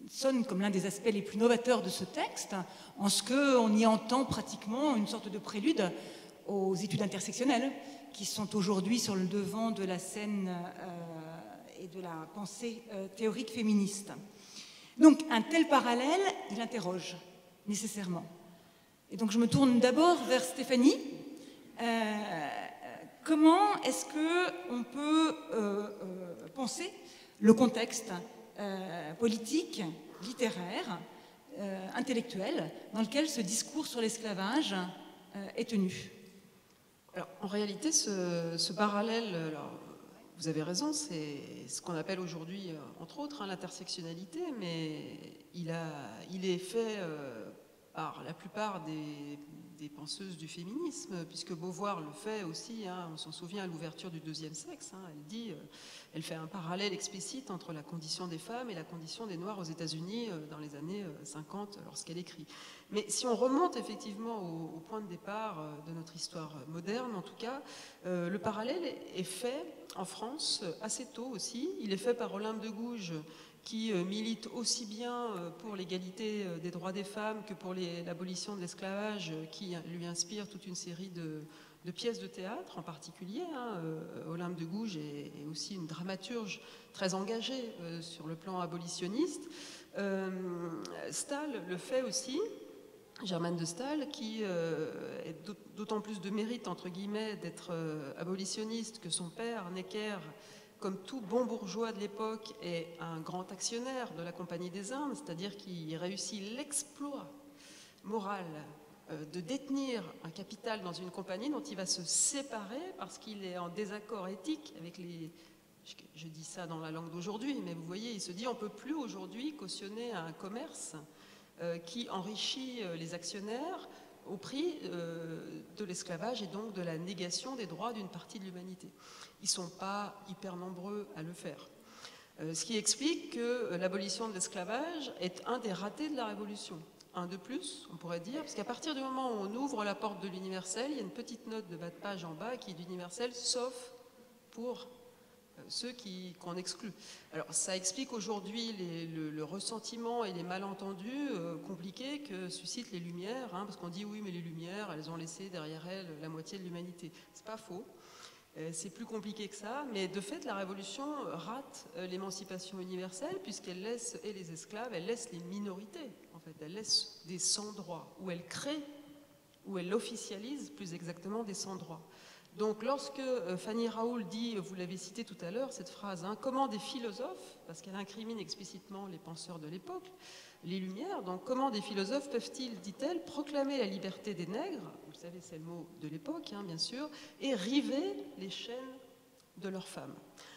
sonne comme l'un des aspects les plus novateurs de ce texte, en ce qu'on y entend pratiquement une sorte de prélude aux études intersectionnelles, qui sont aujourd'hui sur le devant de la scène et de la pensée théorique féministe. Donc, un tel parallèle, il interroge nécessairement. Et donc, je me tourne d'abord vers Stéphanie. Comment est-ce qu'on peut penser le contexte politique, littéraire, intellectuel, dans lequel ce discours sur l'esclavage est tenu? Alors, en réalité, ce parallèle, alors, vous avez raison, c'est ce qu'on appelle aujourd'hui, entre autres, l'intersectionnalité, mais il est fait par la plupart des penseuses du féminisme, puisque Beauvoir le fait aussi, hein, on s'en souvient à l'ouverture du Deuxième sexe, hein, elle fait un parallèle explicite entre la condition des femmes et la condition des Noirs aux États-Unis dans les années 50, lorsqu'elle écrit. Mais si on remonte effectivement au point de départ de notre histoire moderne, en tout cas, le parallèle est fait en France assez tôt aussi. Il est fait par Olympe de Gouges, qui milite aussi bien pour l'égalité des droits des femmes que pour l'abolition de l'esclavage, qui lui inspire toute une série de pièces de théâtre en particulier. Hein. Olympe de Gouges est aussi une dramaturge très engagée sur le plan abolitionniste. Staël le fait aussi, Germaine de Staël, qui est d'autant plus de mérite, entre guillemets, d'être abolitionniste que son père, Necker, comme tout bon bourgeois de l'époque, est un grand actionnaire de la Compagnie des Indes, c'est-à-dire qu'il réussit l'exploit moral de détenir un capital dans une compagnie dont il va se séparer parce qu'il est en désaccord éthique avec les, je dis ça dans la langue d'aujourd'hui, mais vous voyez, il se dit on ne peut plus aujourd'hui cautionner un commerce qui enrichit les actionnaires au prix de l'esclavage et donc de la négation des droits d'une partie de l'humanité. Ils ne sont pas hyper nombreux à le faire. Ce qui explique que l'abolition de l'esclavage est un des ratés de la Révolution. Un de plus, on pourrait dire, parce qu'à partir du moment où on ouvre la porte de l'universel, il y a une petite note de bas de page en bas qui est d'universel, sauf pour ceux qu'on exclut. Alors ça explique aujourd'hui le ressentiment et les malentendus compliqués que suscitent les Lumières, hein, parce qu'on dit oui mais les Lumières, elles ont laissé derrière elles la moitié de l'humanité. C'est pas faux. C'est plus compliqué que ça, mais de fait, la Révolution rate l'émancipation universelle puisqu'elle laisse, et les esclaves, elle laisse les minorités, en fait, elle laisse des sans-droits, où elle crée, où elle officialise, plus exactement, des sans-droits. Donc, lorsque Fanny Raoul dit, vous l'avez cité tout à l'heure, cette phrase, hein, comment des philosophes, parce qu'elle incrimine explicitement les penseurs de l'époque, les Lumières, donc comment des philosophes peuvent-ils, dit-elle, proclamer la liberté des nègres, vous savez c'est le mot de l'époque hein, bien sûr, et river les chaînes de leurs femmes.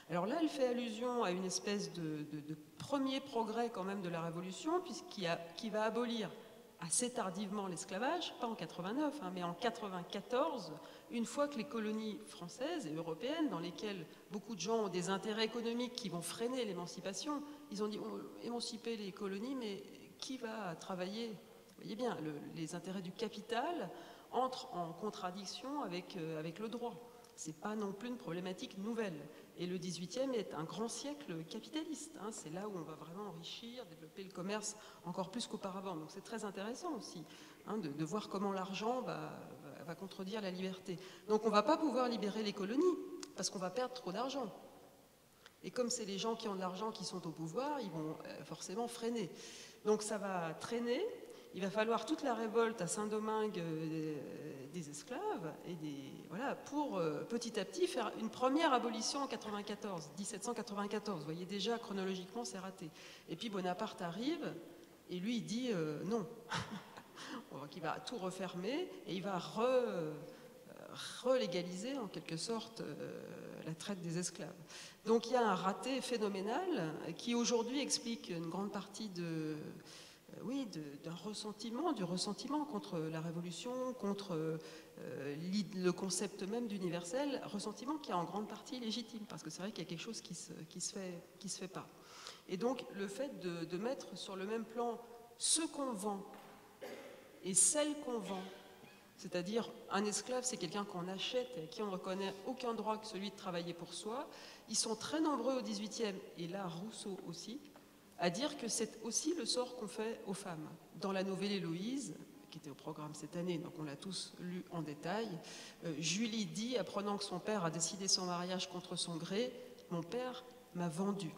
Alors là elle fait allusion à une espèce de premier progrès quand même de la Révolution, qui va abolir assez tardivement l'esclavage, pas en 89, hein, mais en 94, une fois que les colonies françaises et européennes, dans lesquelles beaucoup de gens ont des intérêts économiques qui vont freiner l'émancipation, ils ont dit émanciper les colonies, mais qui va travailler? Vous voyez bien, les intérêts du capital entrent en contradiction avec le droit. Ce n'est pas non plus une problématique nouvelle. Et le XVIIIe est un grand siècle capitaliste. Hein. C'est là où on va vraiment enrichir, développer le commerce encore plus qu'auparavant. Donc c'est très intéressant aussi hein, de voir comment l'argent va contredire la liberté. Donc on ne va pas pouvoir libérer les colonies parce qu'on va perdre trop d'argent. Et comme c'est les gens qui ont de l'argent qui sont au pouvoir, ils vont forcément freiner. Donc ça va traîner. Il va falloir toute la révolte à Saint-Domingue des esclaves et voilà, pour petit à petit faire une première abolition en 1794. Vous voyez déjà, chronologiquement, c'est raté. Et puis Bonaparte arrive et lui, il dit non. Il va tout refermer et il va relégaliser en quelque sorte la traite des esclaves. Donc il y a un raté phénoménal qui aujourd'hui explique une grande partie d'un ressentiment, du ressentiment contre la Révolution, contre le concept même d'universel, ressentiment qui est en grande partie légitime, parce que c'est vrai qu'il y a quelque chose qui se fait pas. Et donc le fait de mettre sur le même plan ce qu'on vend et celle qu'on vend, c'est-à-dire un esclave, c'est quelqu'un qu'on achète et à qui on ne reconnaît aucun droit que celui de travailler pour soi, ils sont très nombreux au XVIIIe, et là Rousseau aussi, à dire que c'est aussi le sort qu'on fait aux femmes. Dans la nouvelle Héloïse, qui était au programme cette année, donc on l'a tous lu en détail, Julie dit, apprenant que son père a décidé son mariage contre son gré, « Mon père m'a vendu ».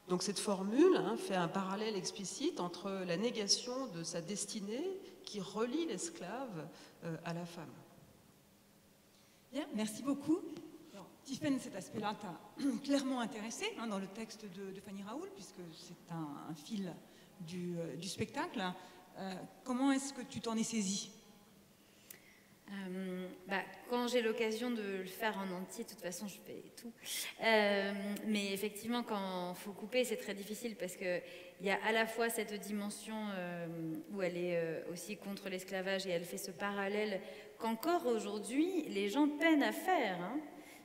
Donc cette formule hein, fait un parallèle explicite entre la négation de sa destinée qui relie l'esclave à la femme. Bien, merci beaucoup. Tiffaine, cet aspect-là t'a clairement intéressé hein, dans le texte de Fanny Raoul, puisque c'est un fil du spectacle. Comment est-ce que tu t'en es saisi? Quand j'ai l'occasion de le faire en entier, de toute façon, je fais tout. Mais effectivement, quand il faut couper, c'est très difficile parce qu'il y a à la fois cette dimension où elle est aussi contre l'esclavage et elle fait ce parallèle qu'encore aujourd'hui, les gens peinent à faire. Hein.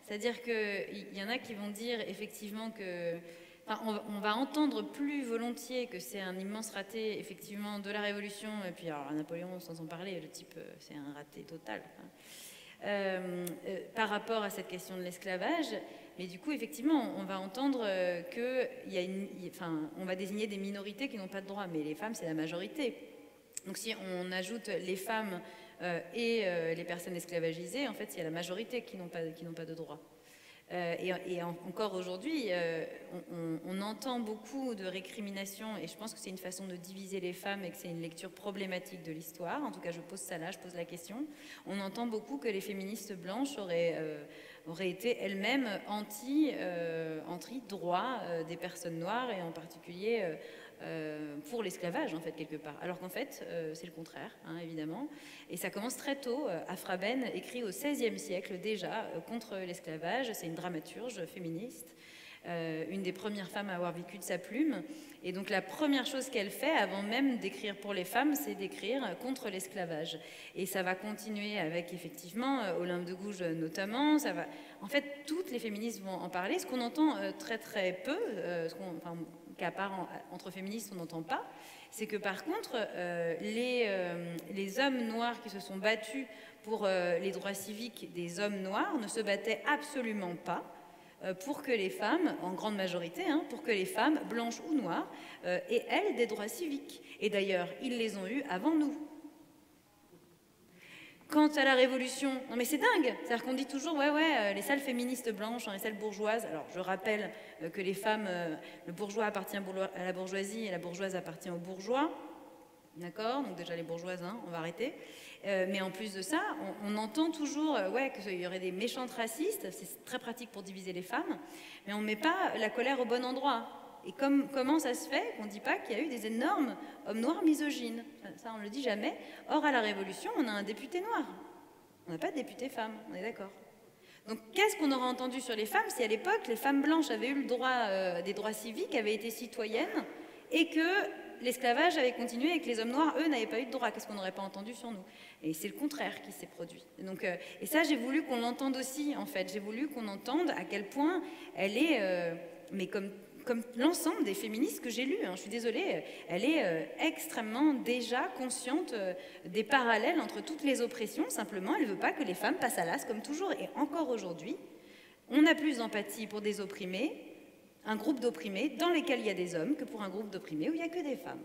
C'est-à-dire qu'il y en a qui vont dire effectivement que... Enfin, on va entendre plus volontiers que c'est un immense raté, effectivement, de la Révolution. Et puis, alors, Napoléon, sans en parler, le type, c'est un raté total. Par rapport à cette question de l'esclavage. Mais du coup, effectivement, on va entendre on va désigner des minorités qui n'ont pas de droit. Mais les femmes, c'est la majorité. Donc, si on ajoute les femmes et les personnes esclavagisées, en fait, il y a la majorité qui n'ont pas de droit. Et encore aujourd'hui, on entend beaucoup de récriminations et je pense que c'est une façon de diviser les femmes et que c'est une lecture problématique de l'histoire. En tout cas, je pose ça là, je pose la question. On entend beaucoup que les féministes blanches auraient été elles-mêmes anti-droit des personnes noires et en particulier pour l'esclavage, en fait, quelque part. Alors qu'en fait, c'est le contraire, hein, évidemment. Et ça commence très tôt. Afra Ben écrit au XVIe siècle déjà contre l'esclavage. C'est une dramaturge féministe. une des premières femmes à avoir vécu de sa plume. Et donc la première chose qu'elle fait, avant même d'écrire pour les femmes, c'est d'écrire contre l'esclavage. Et ça va continuer avec, effectivement, Olympe de Gouges notamment. Ça va... En fait, toutes les féministes vont en parler. Ce qu'on entend très très peu, qu'à part entre féministes on n'entend pas, c'est que par contre, les hommes noirs qui se sont battus pour les droits civiques des hommes noirs ne se battaient absolument pas pour que les femmes, en grande majorité, pour que les femmes, blanches ou noires, aient, elles, des droits civiques. Et d'ailleurs, ils les ont eus avant nous. Quant à la Révolution, non mais c'est dingue, c'est-à-dire qu'on dit toujours, ouais, les salles féministes blanches, les salles bourgeoises, alors je rappelle que les femmes, le bourgeois appartient à la bourgeoisie et la bourgeoise appartient aux bourgeois, d'accord, donc déjà les bourgeoises, on va arrêter. Mais en plus de ça, on entend toujours qu'il y aurait des méchantes racistes, c'est très pratique pour diviser les femmes, mais on ne met pas la colère au bon endroit. Et comment ça se fait qu'on ne dit pas qu'il y a eu des énormes hommes noirs misogynes? Ça, on ne le dit jamais. Or, à la Révolution, on a un député noir. On n'a pas de député femme, on est d'accord. Donc, qu'est-ce qu'on aurait entendu sur les femmes si à l'époque, les femmes blanches avaient eu le droit, des droits civiques, avaient été citoyennes, et que l'esclavage avait continué et que les hommes noirs, eux, n'avaient pas eu de droit? Qu'est-ce qu'on n'aurait pas entendu sur nous? Et c'est le contraire qui s'est produit. Donc, et ça, j'ai voulu qu'on l'entende aussi, en fait. J'ai voulu qu'on entende à quel point elle est, mais comme l'ensemble des féministes que j'ai lues, je suis désolée, elle est extrêmement déjà consciente des parallèles entre toutes les oppressions. Simplement, elle ne veut pas que les femmes passent à l'as comme toujours. Et encore aujourd'hui, on a plus d'empathie pour des opprimés, un groupe d'opprimés dans lesquels il y a des hommes, que pour un groupe d'opprimés où il n'y a que des femmes.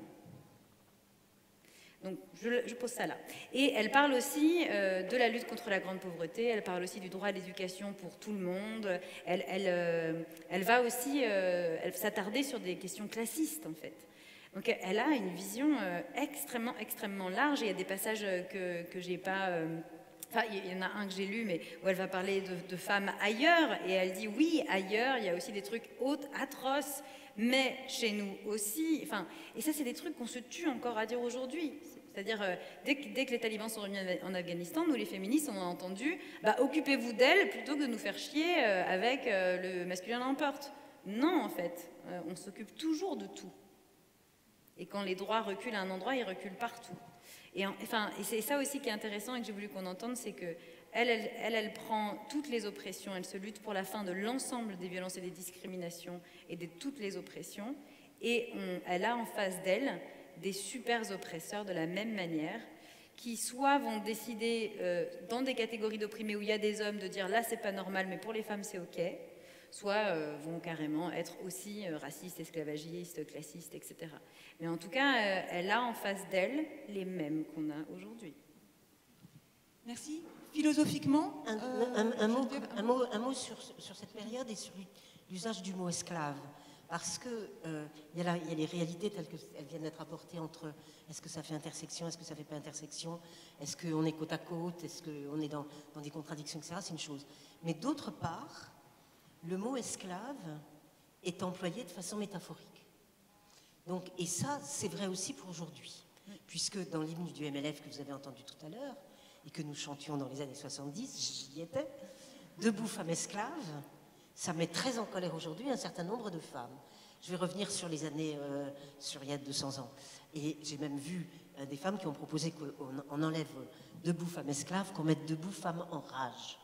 Donc, je pose ça là. Et elle parle aussi de la lutte contre la grande pauvreté, elle parle aussi du droit à l'éducation pour tout le monde, elle va aussi s'attarder sur des questions classistes, en fait. Donc, elle a une vision extrêmement large, et il y a des passages que j'ai pas... Enfin, il y en a un que j'ai lu, mais où elle va parler de femmes ailleurs, et elle dit, oui, ailleurs, il y a aussi des trucs atroces, mais chez nous aussi. Enfin, et ça, c'est des trucs qu'on se tue encore à dire aujourd'hui. C'est-à-dire, dès que les talibans sont revenus en Afghanistan, nous, les féministes, on a entendu occupez-vous d'elles plutôt que de nous faire chier avec le masculin l'emporte. Non, en fait, on s'occupe toujours de tout. Et quand les droits reculent à un endroit, ils reculent partout. Et c'est ça aussi qui est intéressant et que j'ai voulu qu'on entende, c'est que elle prend toutes les oppressions, elle se lutte pour la fin de l'ensemble des violences et des discriminations et de toutes les oppressions, et elle a en face d'elle des super oppresseurs de la même manière, qui soit vont décider dans des catégories d'opprimés où il y a des hommes de dire là c'est pas normal mais pour les femmes c'est ok, soit vont carrément être aussi racistes, esclavagistes, classistes, etc. Mais en tout cas, elle a en face d'elle les mêmes qu'on a aujourd'hui. Merci. Philosophiquement, un mot sur cette période et sur l'usage du mot esclave. Parce qu'il y a les réalités telles qu'elles viennent d'être apportées entre est-ce que ça fait intersection, est-ce que ça ne fait pas intersection, est-ce qu'on est côte à côte, est-ce qu'on est dans des contradictions, etc. C'est une chose. Mais d'autre part, le mot esclave est employé de façon métaphorique. Donc, et ça, c'est vrai aussi pour aujourd'hui. Puisque dans l'hymne du MLF que vous avez entendu tout à l'heure, et que nous chantions dans les années 70, j'y étais, debout femmes esclaves, ça met très en colère aujourd'hui un certain nombre de femmes. Je vais revenir sur les années, sur il y a 200 ans. Et j'ai même vu des femmes qui ont proposé qu'on enlève debout femmes esclaves, qu'on mette debout femmes en rage.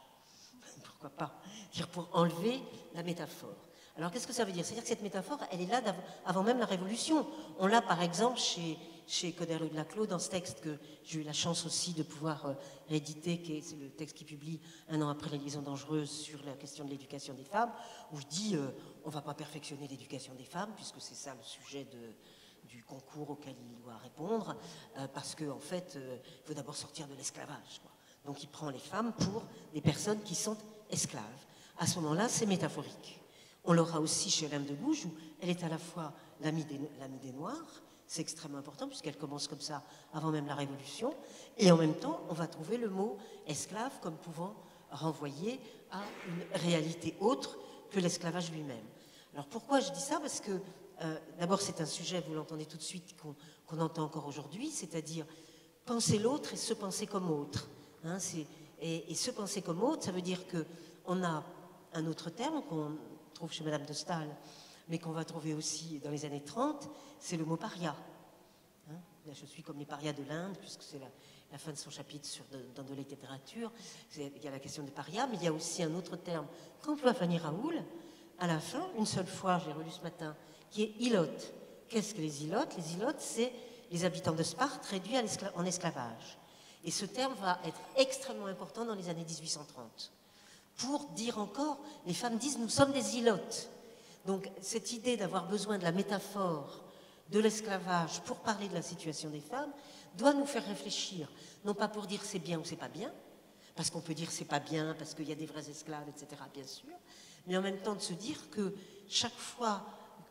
Pourquoi pas? Dire pour enlever la métaphore. Alors qu'est-ce que ça veut dire? C'est-à-dire que cette métaphore, elle est là avant même la Révolution. On l'a par exemple chez Coderle de Laclos, dans ce texte que j'ai eu la chance aussi de pouvoir rééditer, c'est le texte qui publie un an après les liaisons dangereuses sur la question de l'éducation des femmes, où je dis on ne va pas perfectionner l'éducation des femmes, puisque c'est ça le sujet du concours auquel il doit répondre, parce qu'en fait, il faut d'abord sortir de l'esclavage. Donc il prend les femmes pour des personnes qui sont esclaves. À ce moment-là, c'est métaphorique. On l'aura aussi chez Olympe de Gouges, où elle est à la fois l'amie des Noirs, c'est extrêmement important puisqu'elle commence comme ça avant même la Révolution, et en même temps, on va trouver le mot esclave comme pouvant renvoyer à une réalité autre que l'esclavage lui-même. Alors pourquoi je dis ça? Parce que d'abord c'est un sujet, vous l'entendez tout de suite, qu'on entend encore aujourd'hui, c'est-à-dire penser l'autre et se penser comme autre. Et se penser comme autre, ça veut dire qu'on a un autre terme trouve chez Madame de Staël, mais qu'on va trouver aussi dans les années 30, c'est le mot paria. Hein, là, je suis comme les parias de l'Inde, puisque c'est la fin de son chapitre dans de la littérature. Il y a la question des parias, mais il y a aussi un autre terme qu'emploie Fanny Raoul, à la fin, une seule fois, j'ai relu ce matin, qui est ilote. Qu'est-ce que les ilotes? Les ilotes, c'est les habitants de Sparte réduits en esclavage. Et ce terme va être extrêmement important dans les années 1830. Pour dire encore, les femmes disent, nous sommes des ilotes. Donc cette idée d'avoir besoin de la métaphore de l'esclavage pour parler de la situation des femmes doit nous faire réfléchir, non pas pour dire c'est bien ou c'est pas bien, parce qu'on peut dire c'est pas bien, parce qu'il y a des vrais esclaves, etc., bien sûr, mais en même temps de se dire que chaque fois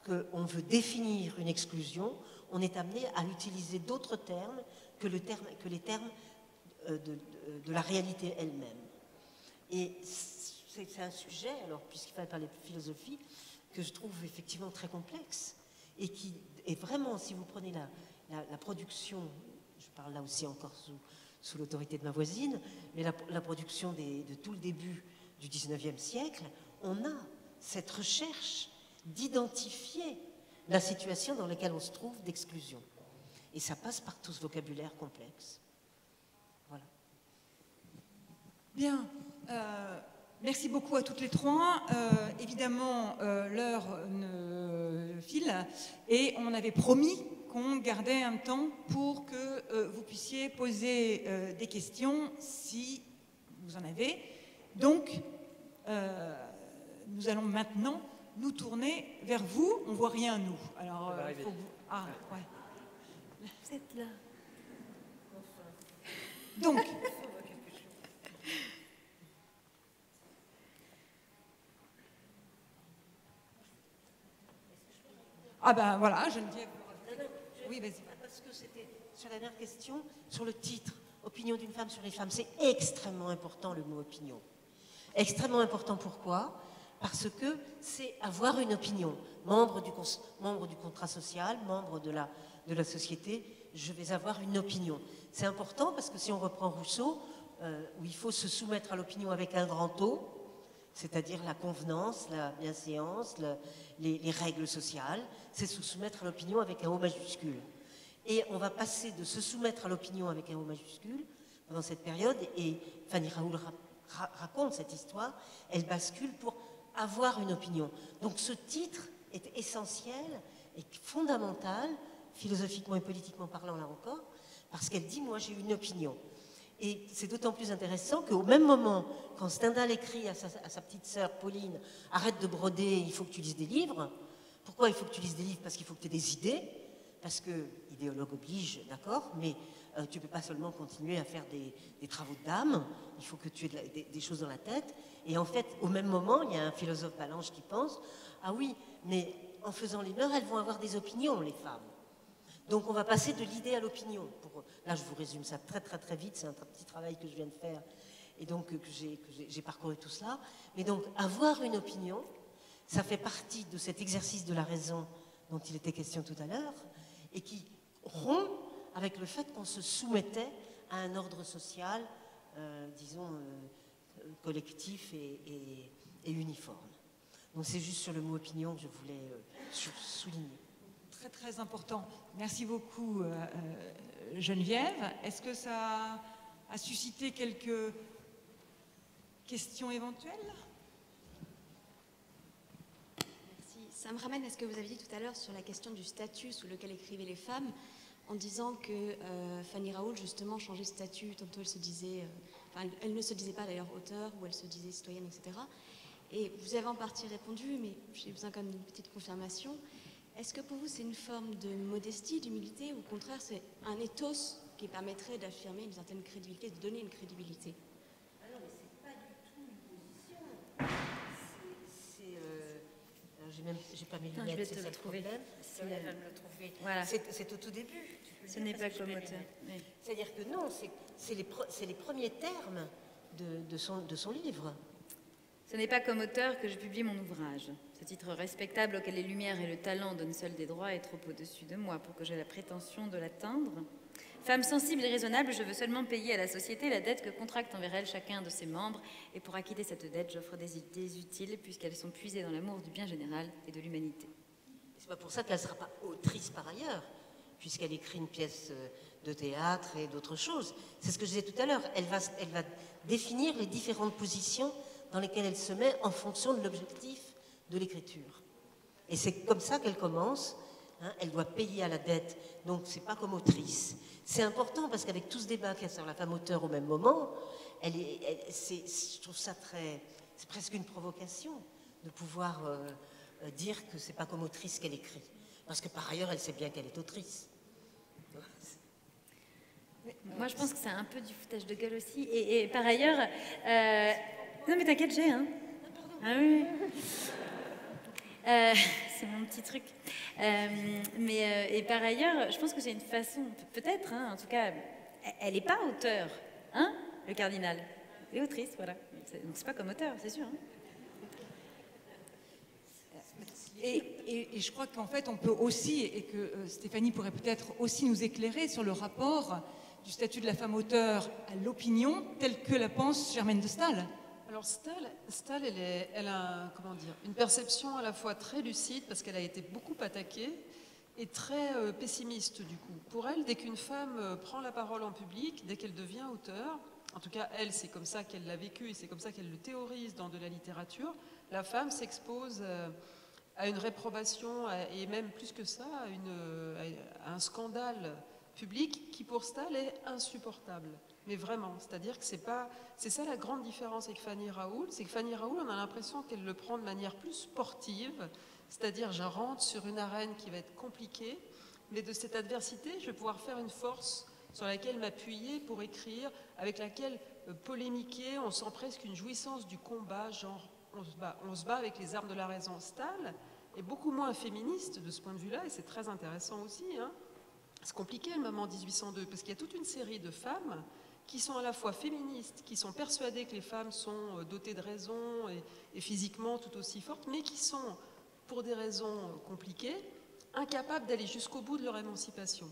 qu'on veut définir une exclusion, on est amené à utiliser d'autres termes que les termes de la réalité elle-même. Et c'est un sujet, alors puisqu'il fallait parler de philosophie, que je trouve effectivement très complexe et qui est vraiment, si vous prenez la production, je parle là aussi encore sous l'autorité de ma voisine, mais la production de tout le début du 19e siècle, on a cette recherche d'identifier la situation dans laquelle on se trouve d'exclusion. Et ça passe par tout ce vocabulaire complexe. Voilà. Bien. Merci beaucoup à toutes les trois. Évidemment, l'heure file et on avait promis qu'on gardait un temps pour que vous puissiez poser des questions si vous en avez. Donc, nous allons maintenant nous tourner vers vous. On ne voit rien, nous. Alors, faut que vous... Ah, ouais. Vous êtes là. Donc... Ah ben voilà, Geneviève. Oui, vas-y. Parce que c'était sur la dernière question, sur le titre, opinion d'une femme sur les femmes, c'est extrêmement important le mot opinion. Extrêmement important pourquoi? Parce que c'est avoir une opinion. Membre du contrat social, membre de la société, je vais avoir une opinion. C'est important parce que si on reprend Rousseau, où il faut se soumettre à l'opinion avec un grand O, c'est-à-dire la convenance, la bienséance, les règles sociales, c'est se soumettre à l'opinion avec un O majuscule. Et on va passer de se soumettre à l'opinion avec un O majuscule pendant cette période, et Fanny Raoul raconte cette histoire, elle bascule pour avoir une opinion. Donc ce titre est essentiel et fondamental, philosophiquement et politiquement parlant là encore, parce qu'elle dit « moi j'ai une opinion ». Et c'est d'autant plus intéressant qu'au même moment, quand Stendhal écrit à sa petite sœur Pauline « Arrête de broder, il faut que tu lises des livres ». Pourquoi il faut que tu lises des livres? Parce qu'il faut que tu aies des idées, parce que idéologue oblige, d'accord, mais tu ne peux pas seulement continuer à faire des travaux d'âme, il faut que tu aies des choses dans la tête. Et en fait, au même moment, il y a un philosophe Balanche qui pense « Ah oui, mais en faisant les mœurs, elles vont avoir des opinions, les femmes ». Donc on va passer de l'idée à l'opinion. Là, je vous résume ça très très très vite, c'est un petit travail que je viens de faire et donc que j'ai parcouru tout cela. Mais donc avoir une opinion, ça fait partie de cet exercice de la raison dont il était question tout à l'heure et qui rompt avec le fait qu'on se soumettait à un ordre social, disons, collectif et uniforme. Donc c'est juste sur le mot opinion que je voulais souligner. Très très important. Merci beaucoup Geneviève. Est-ce que ça a suscité quelques questions éventuelles? Merci. Ça me ramène à ce que vous avez dit tout à l'heure sur la question du statut sous lequel écrivaient les femmes, en disant que Fanny Raoul justement changeait de statut, tantôt elle se disait, elle ne se disait pas d'ailleurs auteure, ou elle se disait citoyenne, etc. Et vous avez en partie répondu, mais j'ai besoin quand même d'une petite confirmation. Est-ce que pour vous c'est une forme de modestie, d'humilité, ou au contraire c'est un ethos qui permettrait d'affirmer une certaine crédibilité, de donner une crédibilité? Ah non, mais c'est pas du tout une position. J'ai pas mes lunettes, je vais c'est te ça le trouver. problème. C'est, Elle va me le trouver. Voilà. C'est au tout début. Ce n'est pas comme auteur. Oui. C'est-à-dire que non, c'est les premiers termes de son livre. Ce n'est pas comme auteur que je publie mon ouvrage. Ce titre respectable auquel les lumières et le talent donnent seuls des droits est trop au-dessus de moi pour que j'aie la prétention de l'atteindre. Femme sensible et raisonnable, je veux seulement payer à la société la dette que contracte envers elle chacun de ses membres. Et pour acquitter cette dette, j'offre des idées utiles puisqu'elles sont puisées dans l'amour du bien général et de l'humanité. C'est pas pour ça qu'elle ne sera pas autrice par ailleurs, puisqu'elle écrit une pièce de théâtre et d'autres choses. C'est ce que je disais tout à l'heure. Elle va définir les différentes positions dans lesquelles elle se met en fonction de l'objectif de l'écriture. Et c'est comme ça qu'elle commence. Hein, elle doit payer à la dette, donc c'est pas comme autrice. C'est important parce qu'avec tout ce débat qu'il y a sur la femme auteure au même moment, je trouve ça c'est presque une provocation de pouvoir dire que c'est pas comme autrice qu'elle écrit. Parce que par ailleurs, elle sait bien qu'elle est autrice. Moi, je pense que c'est un peu du foutage de gueule aussi. Et par ailleurs... Non, mais t'inquiète, j'ai, hein. Ah oui. C'est mon petit truc. Et par ailleurs, je pense que c'est une façon, peut-être, hein, en tout cas, elle n'est pas auteure, hein, le cardinal. Elle est autrice, voilà. Donc c'est pas comme auteur, c'est sûr. Hein. Et je crois qu'en fait, on peut aussi, et que Stéphanie pourrait peut-être aussi nous éclairer sur le rapport du statut de la femme auteure à l'opinion, telle que la pense Germaine de Staël. Alors Staël, elle a une perception à la fois très lucide, parce qu'elle a été beaucoup attaquée, et très pessimiste du coup. Pour elle, dès qu'une femme prend la parole en public, dès qu'elle devient auteure, en tout cas elle, c'est comme ça qu'elle l'a vécu, et c'est comme ça qu'elle le théorise dans de la littérature, la femme s'expose à une réprobation, et même plus que ça, à un scandale public qui pour Staël est insupportable. Mais vraiment, c'est-à-dire que c'est ça la grande différence avec Fanny Raoul, c'est que Fanny Raoul, on a l'impression qu'elle le prend de manière plus sportive, c'est-à-dire je rentre sur une arène qui va être compliquée, mais de cette adversité, je vais pouvoir faire une force sur laquelle m'appuyer pour écrire, avec laquelle polémiquer, on sent presque une jouissance du combat, genre on se bat avec les armes de la raison. Staël est beaucoup moins féministe de ce point de vue-là, et c'est très intéressant aussi. Hein. C'est compliqué le moment 1802, parce qu'il y a toute une série de femmes qui sont à la fois féministes, qui sont persuadées que les femmes sont dotées de raison et physiquement tout aussi fortes, mais qui sont, pour des raisons compliquées, incapables d'aller jusqu'au bout de leur émancipation.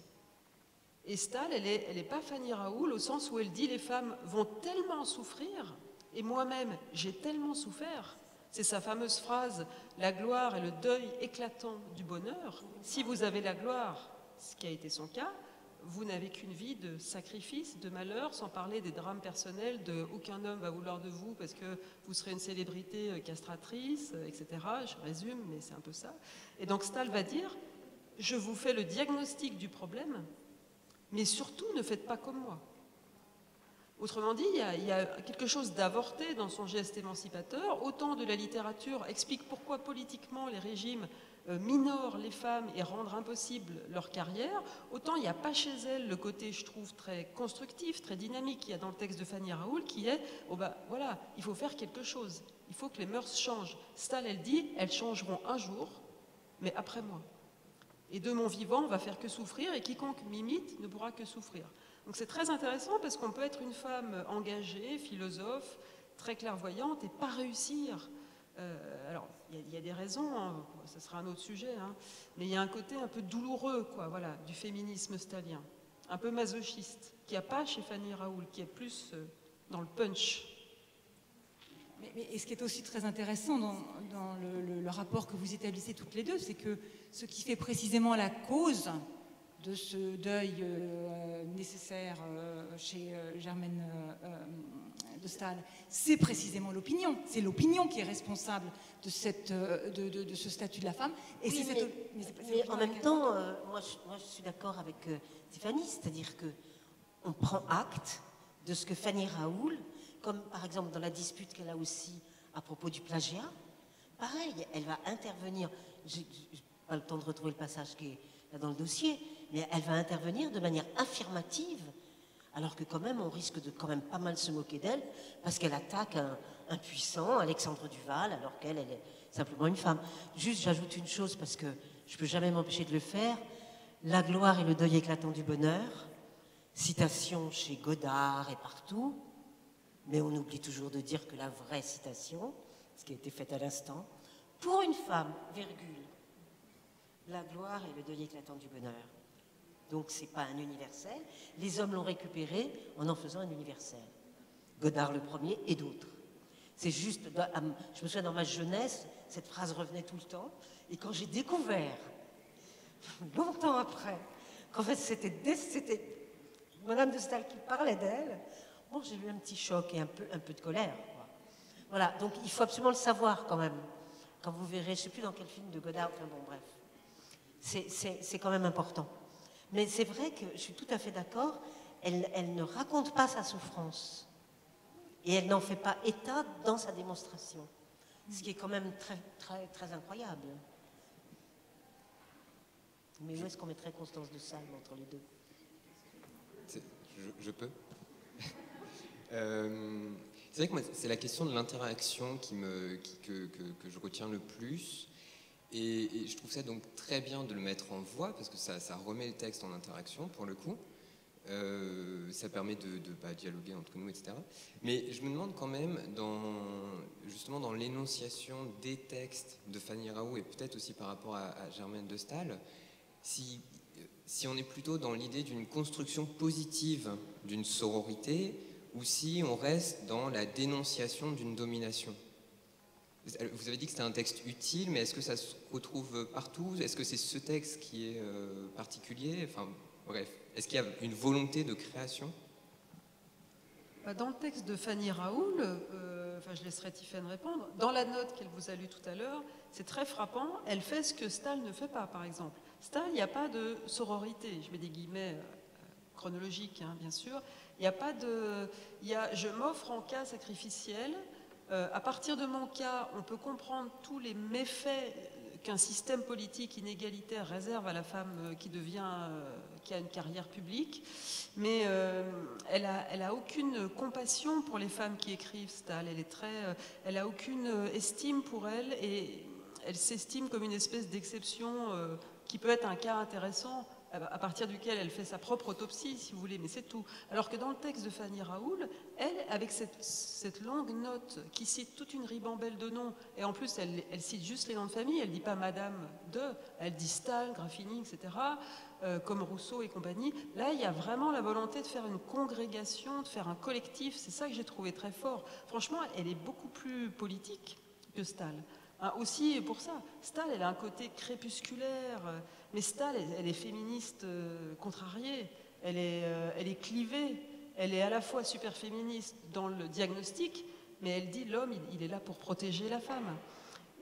Et Staël, elle n'est pas Fanny Raoul, au sens où elle dit les femmes vont tellement souffrir, et moi-même j'ai tellement souffert. C'est sa fameuse phrase, la gloire est le deuil éclatant du bonheur. Si vous avez la gloire, ce qui a été son cas, vous n'avez qu'une vie de sacrifice, de malheur, sans parler des drames personnels de aucun homme va vouloir de vous parce que vous serez une célébrité castratrice, etc. Je résume, mais c'est un peu ça. Et donc Staël va dire, je vous fais le diagnostic du problème, mais surtout ne faites pas comme moi. Autrement dit, il y a quelque chose d'avorté dans son geste émancipateur. Autant de la littérature explique pourquoi politiquement les régimes minorent les femmes et rendent impossible leur carrière, autant il n'y a pas chez elle le côté, je trouve, très constructif, très dynamique qu'il y a dans le texte de Fanny Raoul, qui est, voilà, il faut faire quelque chose, il faut que les mœurs changent. Staël, elle dit, elles changeront un jour, mais après moi. Et de mon vivant, on va faire que souffrir, et quiconque m'imite ne pourra que souffrir. Donc c'est très intéressant parce qu'on peut être une femme engagée, philosophe, très clairvoyante et pas réussir. Alors, il y a des raisons, hein, ça sera un autre sujet, hein, mais il y a un côté un peu douloureux, quoi, voilà, du féminisme staélien, un peu masochiste, qu'il n'y a pas chez Fanny Raoul, qui est plus dans le punch. Et ce qui est aussi très intéressant dans le rapport que vous établissez toutes les deux, c'est que ce qui fait précisément la cause de ce deuil nécessaire chez Germaine de Staël, c'est précisément l'opinion. C'est l'opinion qui est responsable de ce statut de la femme. Et oui, mais en même temps, moi je suis d'accord avec Stéphanie, c'est-à-dire qu'on prend acte de ce que Fanny Raoul, comme par exemple dans la dispute qu'elle a aussi à propos du plagiat, pareil, elle va intervenir, j'ai pas le temps de retrouver le passage qui est là dans le dossier, mais elle va intervenir de manière affirmative, alors que quand même on risque de quand même pas mal se moquer d'elle, parce qu'elle attaque un puissant, Alexandre Duval, alors qu'elle est simplement une femme. Juste, j'ajoute une chose, parce que je peux jamais m'empêcher de le faire, la gloire et le deuil éclatant du bonheur, citation chez Godard et partout, mais on oublie toujours de dire que la vraie citation, ce qui a été fait à l'instant, pour une femme, virgule, la gloire et le deuil éclatant du bonheur. donc c'est pas un universel. Les hommes l'ont récupéré en faisant un universel. Godard le premier et d'autres. C'est juste, je me souviens dans ma jeunesse, cette phrase revenait tout le temps. Et quand j'ai découvert, longtemps après, qu'en fait c'était Madame de Staël qui parlait d'elle, bon, j'ai eu un petit choc et un peu de colère, quoi. Voilà, donc il faut absolument le savoir quand même. Quand vous verrez, je ne sais plus dans quel film de Godard, enfin bon, bref. C'est quand même important. Mais c'est vrai que je suis tout à fait d'accord, elle ne raconte pas sa souffrance. Et elle n'en fait pas état dans sa démonstration. Ce qui est quand même très, très, très incroyable. Mais où est-ce qu'on mettrait Constance de Sales entre les deux? Je peux. C'est vrai que moi, c'est la question de l'interaction que je retiens le plus. Et je trouve ça donc très bien de le mettre en voix, parce que ça remet le texte en interaction, pour le coup. Ça permet de dialoguer entre nous, etc. Mais je me demande quand même, justement dans l'énonciation des textes de Fanny Raoult, et peut-être aussi par rapport à Germaine de Staël, si on est plutôt dans l'idée d'une construction positive d'une sororité, ou si on reste dans la dénonciation d'une domination. Vous avez dit que c'était un texte utile, mais est-ce que ça se retrouve partout? Est-ce que c'est ce texte qui est particulier? Enfin, bref, est-ce qu'il y a une volonté de création? Dans le texte de Fanny Raoult, je laisserai Tiffaine répondre, dans la note qu'elle vous a lue tout à l'heure, c'est très frappant, elle fait ce que Staël ne fait pas, par exemple. Staël, il n'y a pas de sororité, je mets des guillemets chronologiques, hein, bien sûr, il n'y a pas de... je m'offre en cas sacrificiel, à partir de mon cas, on peut comprendre tous les méfaits qu'un système politique inégalitaire réserve à la femme qui a une carrière publique, mais elle a aucune compassion pour les femmes qui écrivent, Staël. Elle a aucune estime pour elles, et elle s'estime comme une espèce d'exception qui peut être un cas intéressant, à partir duquel elle fait sa propre autopsie, si vous voulez, mais c'est tout. Alors que dans le texte de Fanny Raoult, elle, avec cette longue note qui cite toute une ribambelle de noms, et en plus elle cite juste les noms de famille, elle ne dit pas Madame de, elle dit Staël, Graffini, etc., comme Rousseau et compagnie. Là, il y a vraiment la volonté de faire une congrégation, de faire un collectif, c'est ça que j'ai trouvé très fort. Franchement, elle est beaucoup plus politique que Staël. Aussi pour ça, Staël, elle a un côté crépusculaire, mais Staël, elle est féministe contrariée, elle est clivée, elle est à la fois super féministe dans le diagnostic, mais elle dit l'homme, il est là pour protéger la femme.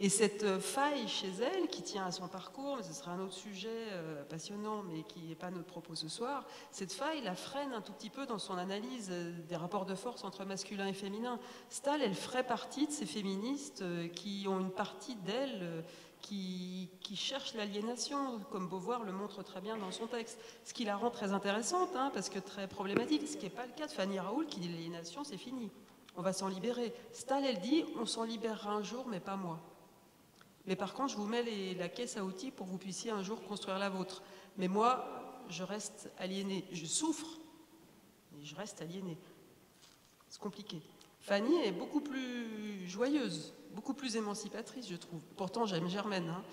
Et cette faille chez elle, qui tient à son parcours, mais ce sera un autre sujet passionnant, mais qui n'est pas notre propos ce soir, cette faille la freine un tout petit peu dans son analyse des rapports de force entre masculin et féminin. Staël, elle ferait partie de ces féministes qui ont une partie d'elle qui cherche l'aliénation, comme Beauvoir le montre très bien dans son texte. Ce qui la rend très intéressante, hein, parce que très problématique, ce qui n'est pas le cas de Fanny Raoult, qui dit l'aliénation, c'est fini. On va s'en libérer. Staël, elle dit, on s'en libérera un jour, mais pas moi. Mais par contre, je vous mets la caisse à outils pour que vous puissiez un jour construire la vôtre. Mais moi, je reste aliénée. Je souffre, mais je reste aliénée. C'est compliqué. Fanny est beaucoup plus joyeuse, beaucoup plus émancipatrice, je trouve. Pourtant, j'aime Germaine, hein.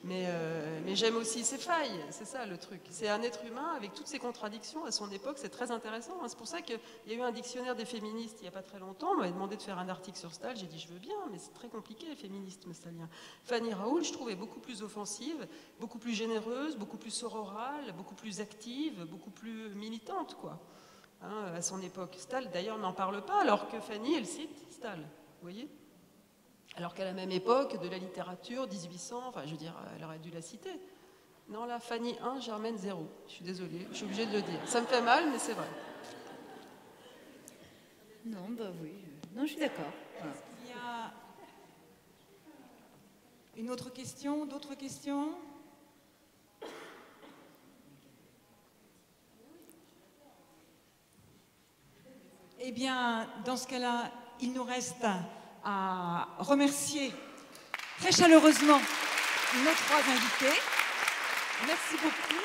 Mais j'aime aussi ses failles, c'est ça le truc. C'est un être humain avec toutes ses contradictions à son époque, c'est très intéressant, hein. C'est pour ça qu'il y a eu un dictionnaire des féministes il n'y a pas très longtemps, on m'avait demandé de faire un article sur Staël, j'ai dit je veux bien, mais c'est très compliqué les féminismes stalien. Fanny Raoult, je trouvais beaucoup plus offensive, beaucoup plus généreuse, beaucoup plus sororale, beaucoup plus active, beaucoup plus militante, quoi. Hein, à son époque. Staël, d'ailleurs, n'en parle pas, alors que Fanny, elle cite Staël, vous voyez? Alors qu'à la même époque, de la littérature, 1800, enfin, je veux dire, elle aurait dû la citer. Non, là, Fanny 1, Germaine 0. Je suis désolée, je suis obligée de le dire. Ça me fait mal, mais c'est vrai. Non, bah oui. Non, je suis d'accord. Voilà. Il y a une autre question, d'autres questions? Eh bien, dans ce cas-là, il nous reste à remercier très chaleureusement nos trois invités. Merci beaucoup.